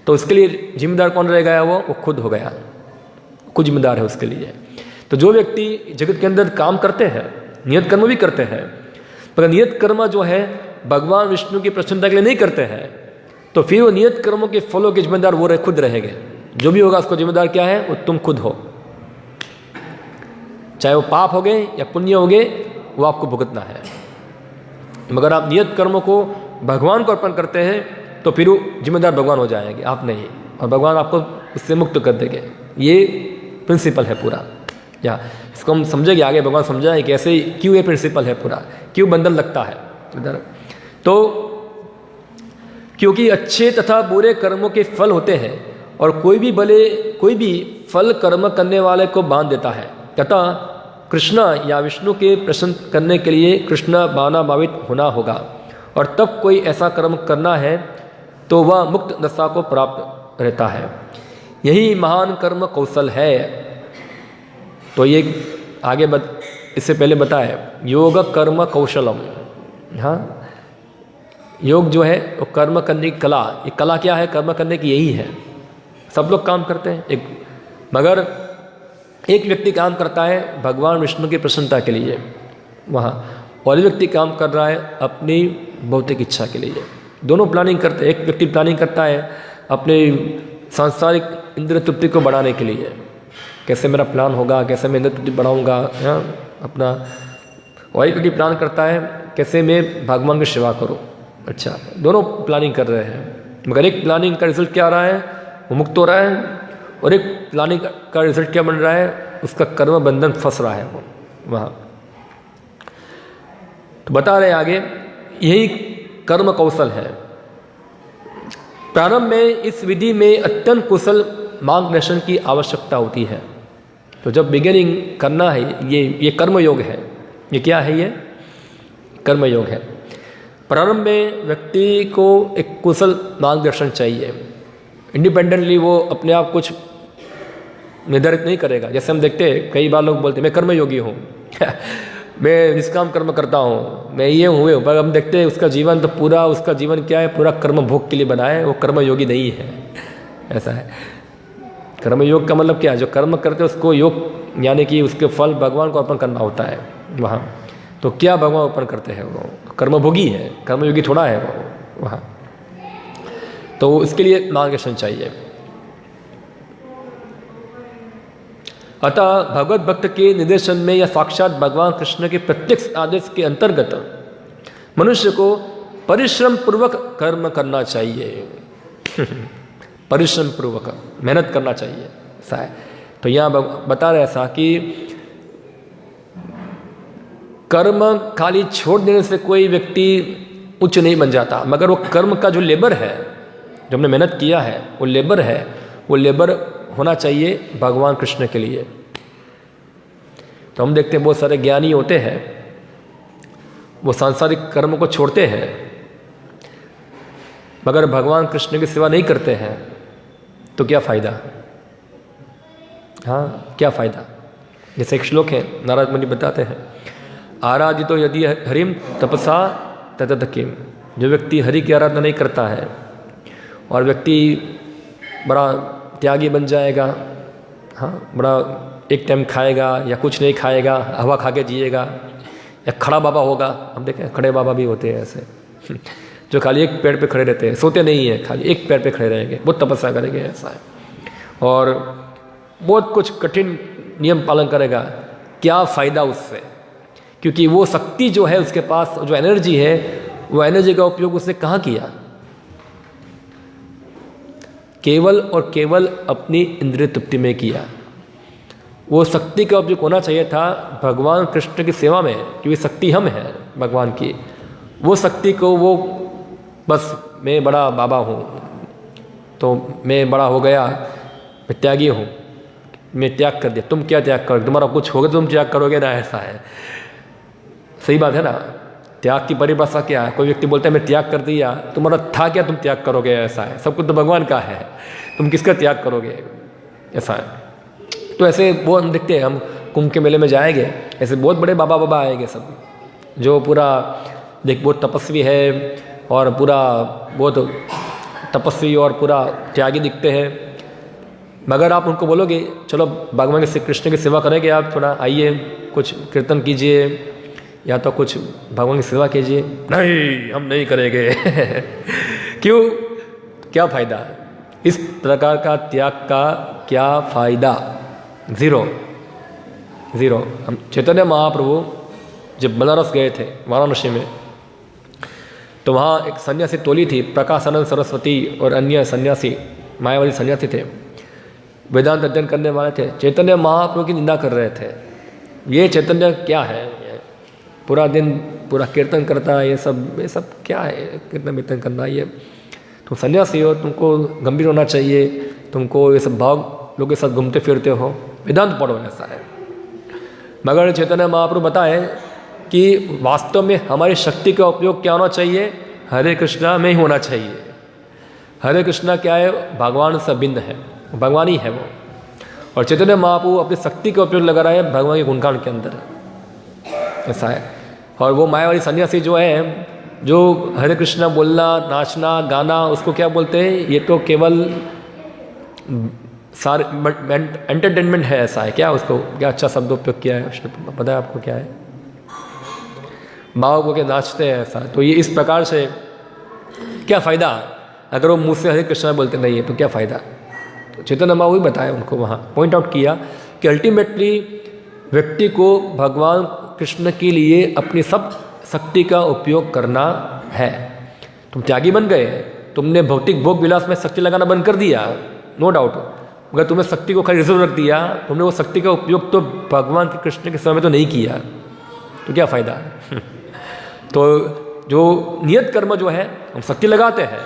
तो उसके लिए जिम्मेदार कौन रह गया, वो खुद हो गया, खुद जिम्मेदार है उसके लिए। तो जो व्यक्ति जगत के अंदर काम करते हैं, नियत कर्म भी करते हैं, मगर नियत कर्म जो है भगवान विष्णु की प्रसन्नता के लिए नहीं करते हैं, तो फिर वो नियत कर्मों के फलों के जिम्मेदार वो खुद रहेंगे। जो भी होगा उसको जिम्मेदार क्या है, वो तुम खुद हो, चाहे वो पाप हो गए या पुण्य हो गए, वो आपको भुगतना है। मगर आप नियत कर्मों को भगवान को अर्पण करते हैं तो फिर जिम्मेदार भगवान हो जाएंगे, आप नहीं, और भगवान आपको उससे मुक्त कर देंगे। ये प्रिंसिपल है पूरा, या इसको हम समझेंगे आगे, भगवान समझाएं कि ऐसे क्यों ये प्रिंसिपल है पूरा, क्यों बंधन लगता है इधर। तो क्योंकि अच्छे तथा बुरे कर्मों के फल होते हैं और कोई भी फल कर्म करने वाले को बांध देता है, तथा कृष्ण या विष्णु के प्रसन्न करने के लिए कृष्ण भावना भावित होना होगा, और तब कोई ऐसा कर्म करना है तो वह मुक्त दशा को प्राप्त रहता है। यही महान कर्म कौशल है। तो ये आगे इससे पहले बताया योग कर्म कौशलम। हाँ, योग जो है वो कर्म करने की कला, ये कला क्या है, कर्म करने की यही है। सब लोग काम करते हैं, मगर एक व्यक्ति काम करता है भगवान विष्णु की प्रसन्नता के लिए वहाँ, और एक व्यक्ति काम कर रहा है अपनी भौतिक इच्छा के लिए। दोनों प्लानिंग करते हैं। एक व्यक्ति प्लानिंग करता है अपने सांसारिक इंद्रिय तृप्ति को बढ़ाने के लिए, कैसे मेरा प्लान होगा, कैसे मैं इंद्रिय तृप्ति बढ़ाऊँगा अपना, और एक व्यक्ति प्लान करता है कैसे मैं भगवान की सेवा करूँ। अच्छा, दोनों प्लानिंग कर रहे हैं, मगर एक प्लानिंग का रिजल्ट क्या आ रहा है, वो मुक्त हो रहा है, और एक प्लानिंग का रिजल्ट क्या बन रहा है, उसका कर्म बंधन फंस रहा है वो वहाँ। तो बता रहे आगे, यही कर्म कौशल है। प्रारंभ में इस विधि में अत्यंत कुशल मार्गदर्शन की आवश्यकता होती है। तो जब बिगिनिंग करना है, ये कर्म योग है। ये क्या है, ये कर्म योग है। प्रारंभ में व्यक्ति को एक कुशल मार्गदर्शन चाहिए। इंडिपेंडेंटली वो अपने आप कुछ निर्धारित नहीं करेगा। जैसे हम देखते हैं कई बार लोग बोलते हैं मैं कर्मयोगी हूँ मैं निष्काम कर्म करता हूँ, मैं ये हूँ, पर हम देखते हैं उसका जीवन तो पूरा, उसका जीवन क्या है, पूरा कर्म भोग के लिए बना है, वो कर्मयोगी नहीं है। ऐसा है। कर्मयोग का मतलब क्या है, जो कर्म करते हैं उसको योग यानी कि उसके फल भगवान को अर्पण करना होता है वहाँ। तो क्या भगवान अर्पण करते हैं, वो कर्मभोगी है, कर्मयोगी थोड़ा है वो वहाँ। तो इसके लिए मार्गदर्शन चाहिए। अतः भगवत भक्त के निर्देशन में या साक्षात भगवान कृष्ण के प्रत्यक्ष आदेश के अंतर्गत मनुष्य को परिश्रम पूर्वक कर्म करना चाहिए परिश्रम पूर्वक मेहनत करना चाहिए, ऐसा है। तो यहाँ बता रहे ऐसा कि कर्म खाली छोड़ देने से कोई व्यक्ति उच्च नहीं बन जाता, मगर वो कर्म का जो लेबर है, जो हमने मेहनत किया है, वो लेबर है, वो लेबर होना चाहिए भगवान कृष्ण के लिए। तो हम देखते हैं बहुत सारे ज्ञानी होते हैं, वो सांसारिक कर्म को छोड़ते हैं, मगर भगवान कृष्ण की सेवा नहीं करते हैं, तो क्या फ़ायदा? हाँ, क्या फ़ायदा? जैसे एक श्लोक है, नारद मुनि बताते हैं, आराधितो यदि हरिम तपसा ततदकिम। जो व्यक्ति हरि की आराधना नहीं करता है और व्यक्ति बड़ा त्यागी बन जाएगा, हाँ, बड़ा एक टाइम खाएगा या कुछ नहीं खाएगा, हवा खा के जिएगा, या खड़ा बाबा होगा। हम देखें खड़े बाबा भी होते हैं ऐसे जो खाली एक पैर पे खड़े रहते हैं, सोते नहीं हैं, खाली एक पैर पे खड़े रहेंगे, बहुत तपस्या करेंगे, ऐसा है, और बहुत कुछ कठिन नियम पालन करेगा। क्या फ़ायदा उससे? क्योंकि वो शक्ति जो है उसके पास, जो एनर्जी है, वो एनर्जी का उपयोग उसने कहाँ किया? केवल और केवल अपनी इंद्रिय तृप्ति में किया। वो शक्ति का उपयोग होना चाहिए था भगवान कृष्ण की सेवा में, क्योंकि शक्ति हम हैं भगवान की। वो शक्ति को वो बस मैं बड़ा बाबा हूँ, तो मैं बड़ा हो गया, मैं त्यागी हूँ, मैं त्याग कर दिया। तुम क्या त्याग करोगे? तुम्हारा कुछ होगा तो तुम त्याग करोगे ना, ऐसा है। सही बात है ना? त्याग की परिभाषा क्या है? कोई व्यक्ति बोलता है मैं त्याग कर दिया, तुम्हारा था क्या, तुम त्याग करोगे? ऐसा है। सब कुछ तो भगवान का है, तुम किसका त्याग करोगे? ऐसा है। तो ऐसे वो हम देखते हैं, हम कुंभ के मेले में जाएंगे, ऐसे बहुत बड़े बाबा बाबा आएंगे सब, जो पूरा देख बहुत तपस्वी है और पूरा बहुत तपस्वी और पूरा त्यागी दिखते हैं। मगर आप उनको बोलोगे चलो भगवान श्री कृष्ण की सेवा करेंगे, आप थोड़ा आइए, कुछ कीर्तन कीजिए या तो कुछ भगवान की सेवा कीजिए, नहीं हम नहीं करेंगे क्यों? क्या फ़ायदा? इस प्रकार का त्याग का क्या फ़ायदा? ज़ीरो। हम चैतन्य महाप्रभु जब बनारस गए थे, वाराणसी में, तो वहाँ एक सन्यासी टोली थी, प्रकाशानंद सरस्वती और अन्य सन्यासी, मायावादी सन्यासी थे, वेदांत अध्ययन करने वाले थे। चैतन्य महाप्रभु की निंदा कर रहे थे, ये चैतन्य क्या है, पूरा दिन पूरा कीर्तन करता है, ये सब क्या है, कीर्तन वीर्तन करना? ये तुम सन्यासी हो, तुमको गंभीर होना चाहिए, तुमको ये सब भाव लोगों के साथ घूमते फिरते हो, वेदांत पढ़ो, ऐसा है। मगर चैतन्य महाप्रभु बताए कि वास्तव में हमारी शक्ति का उपयोग क्या होना चाहिए? हरे कृष्णा में ही होना चाहिए। हरे कृष्णा क्या है? भगवान से भिन्न है, भगवान ही है वो। और चैतन्य महाप्रभु अपनी शक्ति का उपयोग लगा रहा है भगवान के गुणगान के अंदर, ऐसा है। और वो मायावादी सन्यासी जो है, जो हरे कृष्णा बोलना, नाचना, गाना, उसको क्या बोलते हैं? ये तो केवल सारे एंटरटेनमेंट है, ऐसा है। क्या उसको क्या अच्छा शब्द उपयोग किया है, पता है आपको क्या है? माओ को के नाचते हैं, ऐसा। तो ये इस प्रकार से क्या फ़ायदा अगर वो मुँह से हरे कृष्णा बोलते नहीं है, तो क्या फ़ायदा? तो चैतन्य महाप्रभु बताया, उनको वहाँ पॉइंट आउट किया कि अल्टीमेटली व्यक्ति को भगवान कृष्ण के लिए अपनी सब शक्ति का उपयोग करना है। तुम त्यागी बन गए, तुमने भौतिक भोग विलास में शक्ति लगाना बंद कर दिया, नो डाउट। अगर तुमने शक्ति को खाली रिजर्व रख दिया, तुमने वो शक्ति का उपयोग तो भगवान के कृष्ण के समय तो नहीं किया, तो क्या फ़ायदा? तो जो नियत कर्म जो है, हम शक्ति लगाते हैं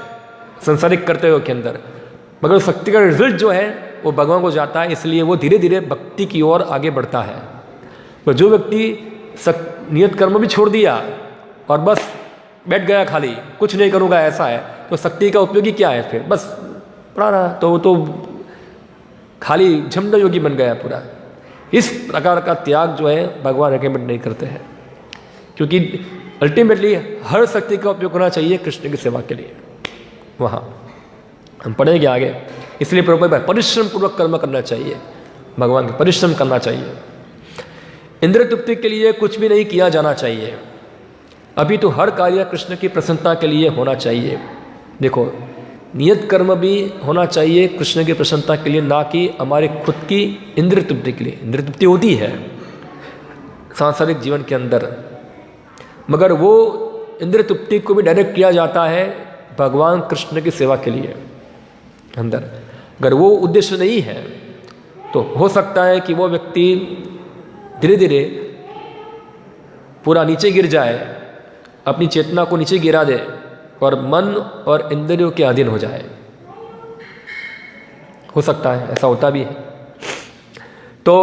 संसारिक करते हुए के अंदर, मगर शक्ति का रिजल्ट जो है वो भगवान को जाता है, इसलिए वो धीरे धीरे भक्ति की ओर आगे बढ़ता है। तो जो व्यक्ति नियत कर्म भी छोड़ दिया और बस बैठ गया, खाली कुछ नहीं करूँगा, ऐसा है, तो शक्ति का उपयोगी क्या है फिर? बस पड़ा रहा, तो खाली झमदा योगी बन गया पूरा। इस प्रकार का त्याग जो है भगवान रिकमेंड नहीं करते हैं, क्योंकि अल्टीमेटली हर शक्ति का उपयोग होना चाहिए कृष्ण की सेवा के लिए। वहाँ हम पढ़ेंगे आगे। इसलिए प्रभुपाद परिश्रम पूर्वक कर्म करना चाहिए, भगवान का परिश्रम करना चाहिए। इंद्रिय तृप्ति के लिए कुछ भी नहीं किया जाना चाहिए, अभी तो हर कार्य कृष्ण की प्रसन्नता के लिए होना चाहिए। देखो, नियत कर्म भी होना चाहिए कृष्ण की प्रसन्नता के लिए, ना कि हमारे खुद की इंद्रिय तृप्ति के लिए। इंद्रिय तृप्ति होती है सांसारिक जीवन के अंदर, मगर वो इंद्रिय तृप्ति को भी डायरेक्ट किया जाता है भगवान कृष्ण की सेवा के लिए अंदर। अगर वो उद्देश्य नहीं है तो हो सकता है कि वो व्यक्ति धीरे धीरे पूरा नीचे गिर जाए, अपनी चेतना को नीचे गिरा दे और मन और इंद्रियों के अधीन हो जाए। हो सकता है, ऐसा होता भी है। तो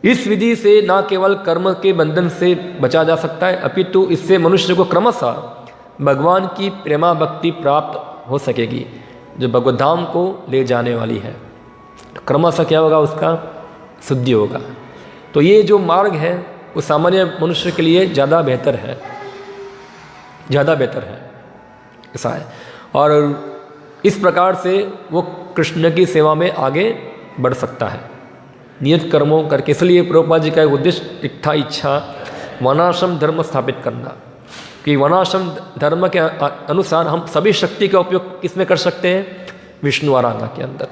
इस विधि से न केवल कर्म के बंधन से बचा जा सकता है, अपितु इससे मनुष्य को क्रमशः भगवान की प्रेमा भक्ति प्राप्त हो सकेगी, जो भगवत धाम को ले जाने वाली है। क्रमशः क्या होगा, उसका शुद्धि होगा। तो ये जो मार्ग है वो सामान्य मनुष्य के लिए ज़्यादा बेहतर है, ज़्यादा बेहतर है, ऐसा है। और इस प्रकार से वो कृष्ण की सेवा में आगे बढ़ सकता है नियत कर्मों करके। इसलिए प्रभुपाद जी का एक उद्देश्य एक था, इच्छा वर्णाश्रम धर्म स्थापित करना, कि वर्णाश्रम धर्म के अनुसार हम सभी शक्ति का उपयोग किसमें कर सकते हैं, विष्णु आराधना के अंदर।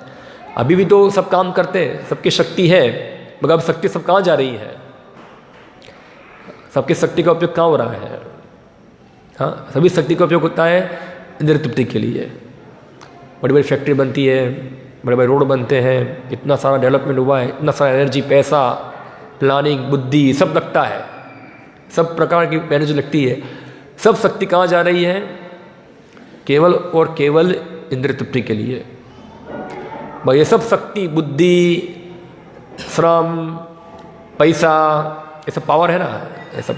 अभी भी तो सब काम करते हैं, सबकी शक्ति है, मगर अब शक्ति सब कहाँ जा रही है, सबकी शक्ति का उपयोग कहाँ हो रहा है। हाँ, सभी शक्ति का उपयोग होता है इंद्रिय तृप्ति के लिए। बड़ी बड़ी फैक्ट्री बनती है, बड़े बड़े रोड बनते हैं, इतना सारा डेवलपमेंट हुआ है, इतना सारा एनर्जी, पैसा, प्लानिंग, बुद्धि सब लगता है, सब प्रकार की एनर्जी लगती है। सब शक्ति कहाँ जा रही है, केवल और केवल इंद्रिय तृप्ति के लिए। भाई ये सब शक्ति, बुद्धि, श्रम, पैसा, ये सब पावर है ना,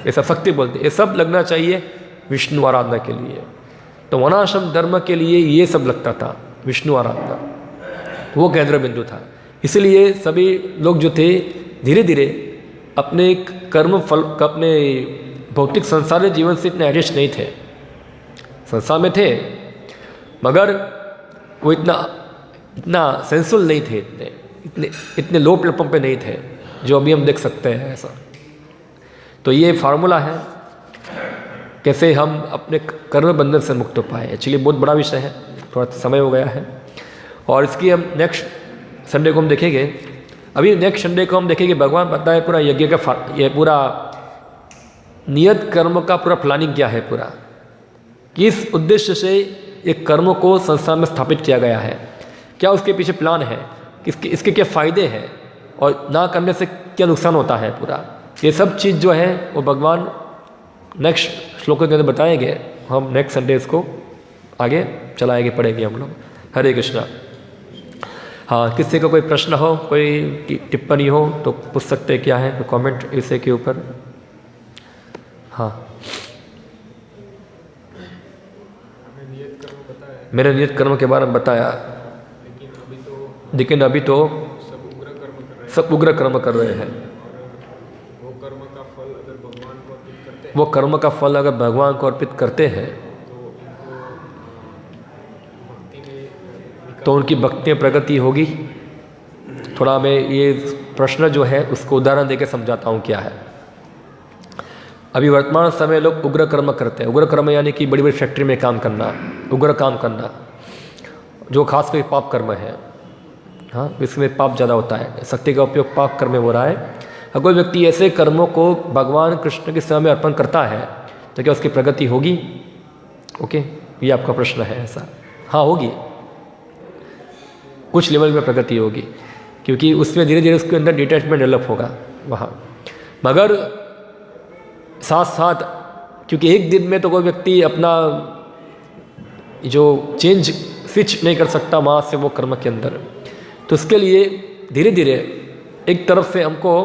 ये सब शक्ति बोलते हैं, ये सब लगना चाहिए विष्णु आराधना के लिए। तो वर्णाश्रम धर्म के लिए ये सब लगता था, विष्णु आराधना वो केंद्र बिंदु था। इसलिए सभी लोग जो थे धीरे धीरे अपने कर्म फल, अपने भौतिक संसार जीवन से इतने अटैच नहीं थे। संसार में थे मगर वो इतना सेंसुअल नहीं थे, इतने लो प्लेटफॉर्म पे नहीं थे जो अभी हम देख सकते हैं ऐसा। तो ये फार्मूला है कैसे हम अपने कर्म बंधन से मुक्त हो पाए। एक्चुअली बहुत बड़ा विषय है, थोड़ा समय हो गया है, और इसकी हम नेक्स्ट संडे को हम देखेंगे। अभी नेक्स्ट संडे को हम देखेंगे भगवान पता है पूरा यज्ञ का, ये पूरा नियत कर्म का पूरा प्लानिंग क्या है, पूरा किस उद्देश्य से एक कर्म को संसार में स्थापित किया गया है, क्या उसके पीछे प्लान है, इसके क्या फ़ायदे हैं और ना करने से क्या नुकसान होता है। पूरा ये सब चीज़ जो है वो भगवान नेक्स्ट श्लोकों के अंदर बताएंगे। हम नेक्स्ट संडे इसको आगे चलाएंगे, पढ़ेंगे हम लोग। हरे कृष्णा। हाँ, किसी का कोई प्रश्न हो, कोई टिप्पणी हो तो पूछ सकते हैं, क्या है तो कमेंट इसे के ऊपर। हाँ, मेरे नियत कर्म के बारे में बताया, लेकिन अभी तो सब उग्र कर्म कर रहे हैं। वो कर्म का फल अगर भगवान को अर्पित करते हैं तो उनकी भक्ति में प्रगति होगी। थोड़ा मैं ये प्रश्न जो है उसको उदाहरण देके समझाता हूँ क्या है। अभी वर्तमान समय लोग उग्र कर्म करते हैं। उग्र कर्म यानी कि बड़ी बड़ी फैक्ट्री में काम करना, उग्र काम करना, जो खास करके पाप कर्म है। हाँ, इसमें पाप ज़्यादा होता है, शक्ति का उपयोग पाप कर्म में हो रहा है। अगर कोई व्यक्ति ऐसे कर्मों को भगवान कृष्ण के सेवा में अर्पण करता है तो क्या उसकी प्रगति होगी? ओके, ये आपका प्रश्न है ऐसा। हाँ, होगी, कुछ लेवल में प्रगति होगी, क्योंकि उसमें धीरे धीरे उसके अंदर डिटैचमेंट डेवलप होगा वहाँ। मगर साथ साथ, क्योंकि एक दिन में तो कोई व्यक्ति अपना जो चेंज स्विच नहीं कर सकता वहाँ से वो कर्म के अंदर, तो उसके लिए धीरे धीरे एक तरफ से हमको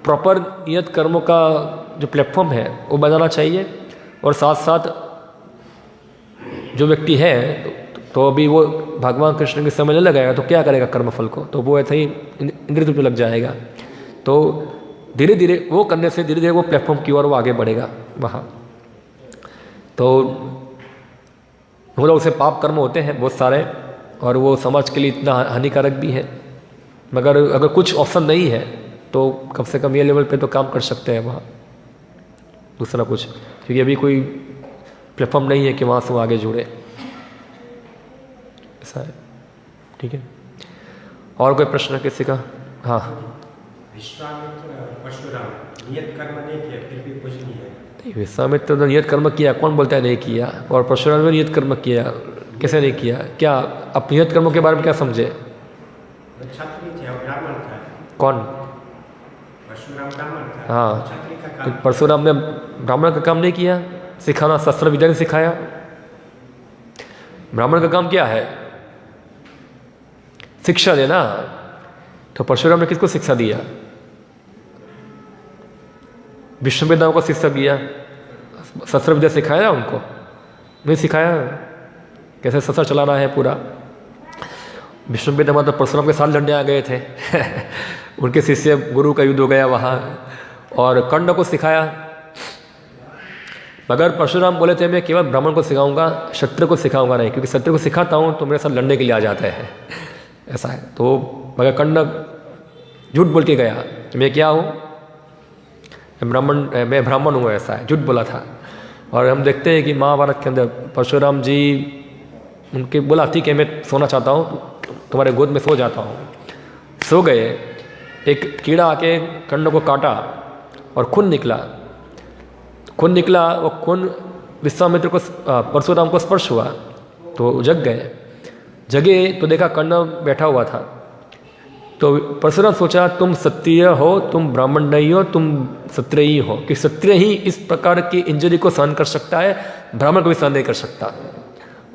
प्रॉपर नियत कर्मों का जो प्लेटफॉर्म है वो बनाना चाहिए, और साथ साथ जो व्यक्ति है तो अभी वो भगवान कृष्ण के समय नहीं लगाएगा तो क्या करेगा कर्मफल को, तो वो ऐसे ही इंद्रिय तृप्ति लग जाएगा। तो धीरे धीरे वो करने से धीरे धीरे वो प्लेटफॉर्म की ओर वो आगे बढ़ेगा वहाँ। तो वो लोग से पाप कर्म होते हैं बहुत सारे, और वो समाज के लिए इतना हानिकारक भी है। मगर अगर कुछ ऑप्शन नहीं है तो कम से कम ये लेवल पे तो काम कर सकते हैं वहाँ, दूसरा कुछ, क्योंकि अभी कोई प्लेटफॉर्म नहीं है कि वहाँ से वो आगे जुड़े, ऐसा है। ठीक है, और कोई प्रश्न किसी का? हाँ, विश्वामित्र तो नियत कर्म किया, कौन बोलता है नहीं किया? और परशुराम ने नियत कर्म किया, कैसे नहीं किया? क्या आप नियत कर्मों के बारे में क्या समझे? कौन? हाँ, तो परशुराम ने ब्राह्मण का काम नहीं किया, सिखाना, शस्त्र विद्या ने सिखाया। ब्राह्मण का काम क्या है? शिक्षा देना। तो परशुराम ने किसको शिक्षा दिया? विष्णुपितामह को शिष्य किया, शस्त्र विद्या सिखाया उनको? नहीं सिखाया। कैसे शस्त्र चलाना है पूरा। विष्णुपितामह तो परशुराम के साथ लड़ने आ गए थे उनके शिष्य गुरु का युद्ध हो गया वहाँ, और कर्ण को सिखाया। मगर परशुराम बोले थे मैं केवल ब्राह्मण को सिखाऊंगा, क्षत्रिय को सिखाऊंगा नहीं, क्योंकि क्षत्रिय को सिखाता हूँ तो मेरे साथ लड़ने के लिए आ जाते हैं, ऐसा है। तो मगर कर्ण झूठ बोल के गया कि मैं क्या हूँ, मैं ब्राह्मण हूँ, ऐसा है, झूठ बोला था। और हम देखते हैं कि महाभारत के अंदर परशुराम जी उनके बोला ठीक है मैं सोना चाहता हूँ, तुम्हारे गोद में सो जाता हूँ। सो गए, एक कीड़ा आके कर्ण को काटा और खून निकला। वो खून विश्वामित्र को परशुराम को स्पर्श हुआ तो जग गए। जगे तो देखा कर्ण बैठा हुआ था। तो परशुराम सोचा तुम क्षत्रिय हो, तुम ब्राह्मण नहीं हो, तुम क्षत्रिय हो, कि क्षत्रिय ही इस प्रकार की इंजरी को सहन कर सकता है, ब्राह्मण को भी सहन नहीं कर सकता,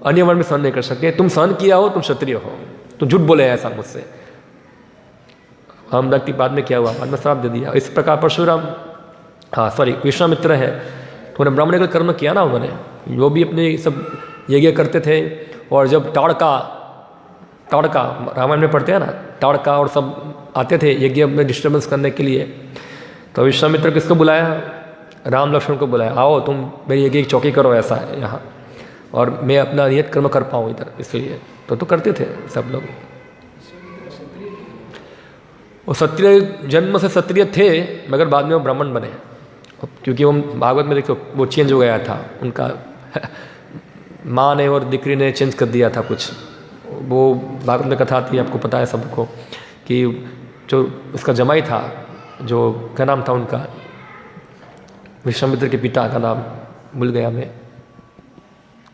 अन्य वर्ण भी सहन नहीं कर सकते। तुम सहन किया हो, तुम क्षत्रिय हो, तुम झूठ बोले ऐसा मुझसे। हम देखती बाद में क्या हुआ, बाद में श्राप दे दिया। इस प्रकार परशुराम विश्वामित्र है तो उन्हें ब्राह्मण का कर्म किया ना उन्होंने, वो भी अपने सब यज्ञ करते थे। और जब ताड़का रामायण में पढ़ते हैं ना, ताड़का और सब आते थे यज्ञ में डिस्टर्बेंस करने के लिए, तो विश्वामित्र किसको बुलाया, राम लक्ष्मण को बुलाया, आओ तुम मेरी यज्ञ की चौकी करो, ऐसा है यहाँ, और मैं अपना नियत कर्म कर पाऊँ इधर, इसलिए तो करते थे सब लोग। वो क्षत्रिय जन्म से क्षत्रिय थे, मगर बाद में वो ब्राह्मण बने, क्योंकि वो भागवत में देखो वो चेंज हो गया था उनका माँ ने और दिक्री ने चेंज कर दिया था कुछ। वो भागवत में कथा आती है, आपको पता है सबको, कि जो उसका जमाई था, जो क्या नाम था उनका, विश्वामित्र के पिता का नाम भूल गया मैं,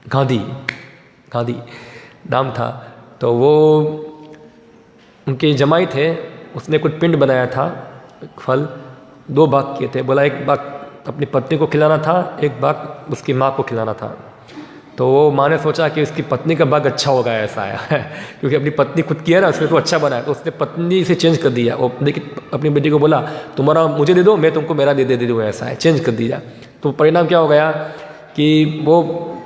गांधी नाम था। तो वो उनके जमाई थे, उसने कुछ पिंड बनाया था, फल 2 भाग किए थे। बोला एक भाग अपनी पत्नी को खिलाना था, एक भाग उसकी माँ को खिलाना था। तो वो माँ ने सोचा कि उसकी पत्नी का भाग अच्छा होगा, ऐसा है क्योंकि अपनी पत्नी खुद की है ना, उसमें तो अच्छा बना है, तो उसने पत्नी से चेंज कर दिया। वो अपनी बेटी को बोला तुम्हारा मुझे दे दो, मैं तुमको मेरा दे दूँ, ऐसा है, चेंज कर दिया। तो परिणाम क्या हो गया कि वो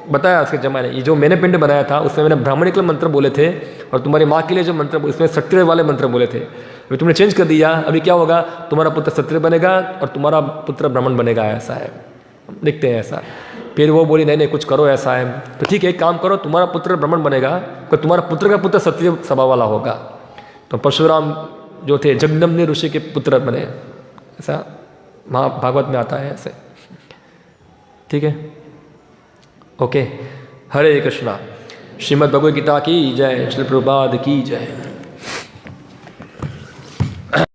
बताया उसके जमाने, ये जो मैंने पिंड बनाया था उसमें मैंने ब्राह्मणिक मंत्र बोले थे, और तुम्हारी माँ के लिए जो मंत्र उसमें क्षत्रिय वाले मंत्र बोले थे, अभी तुमने चेंज कर दिया। अभी क्या होगा, तुम्हारा पुत्र क्षत्रिय बनेगा और तुम्हारा पुत्र ब्राह्मण बनेगा, ऐसा है, देखते हैं ऐसा। फिर वो बोली नहीं कुछ करो, ऐसा है, तो ठीक है एक काम करो, तुम्हारा पुत्र ब्राह्मण बनेगा तो तुम्हारा पुत्र का पुत्र क्षत्रिय स्वभाव वाला होगा। तो परशुराम जो थे जगदम्बि ऋषि के पुत्र बने, ऐसा भागवत में आता है ऐसे, ठीक है, ओके। हरे कृष्णा। श्रीमद् भगवद गीता की जय, श्री प्रभुपाद की जय।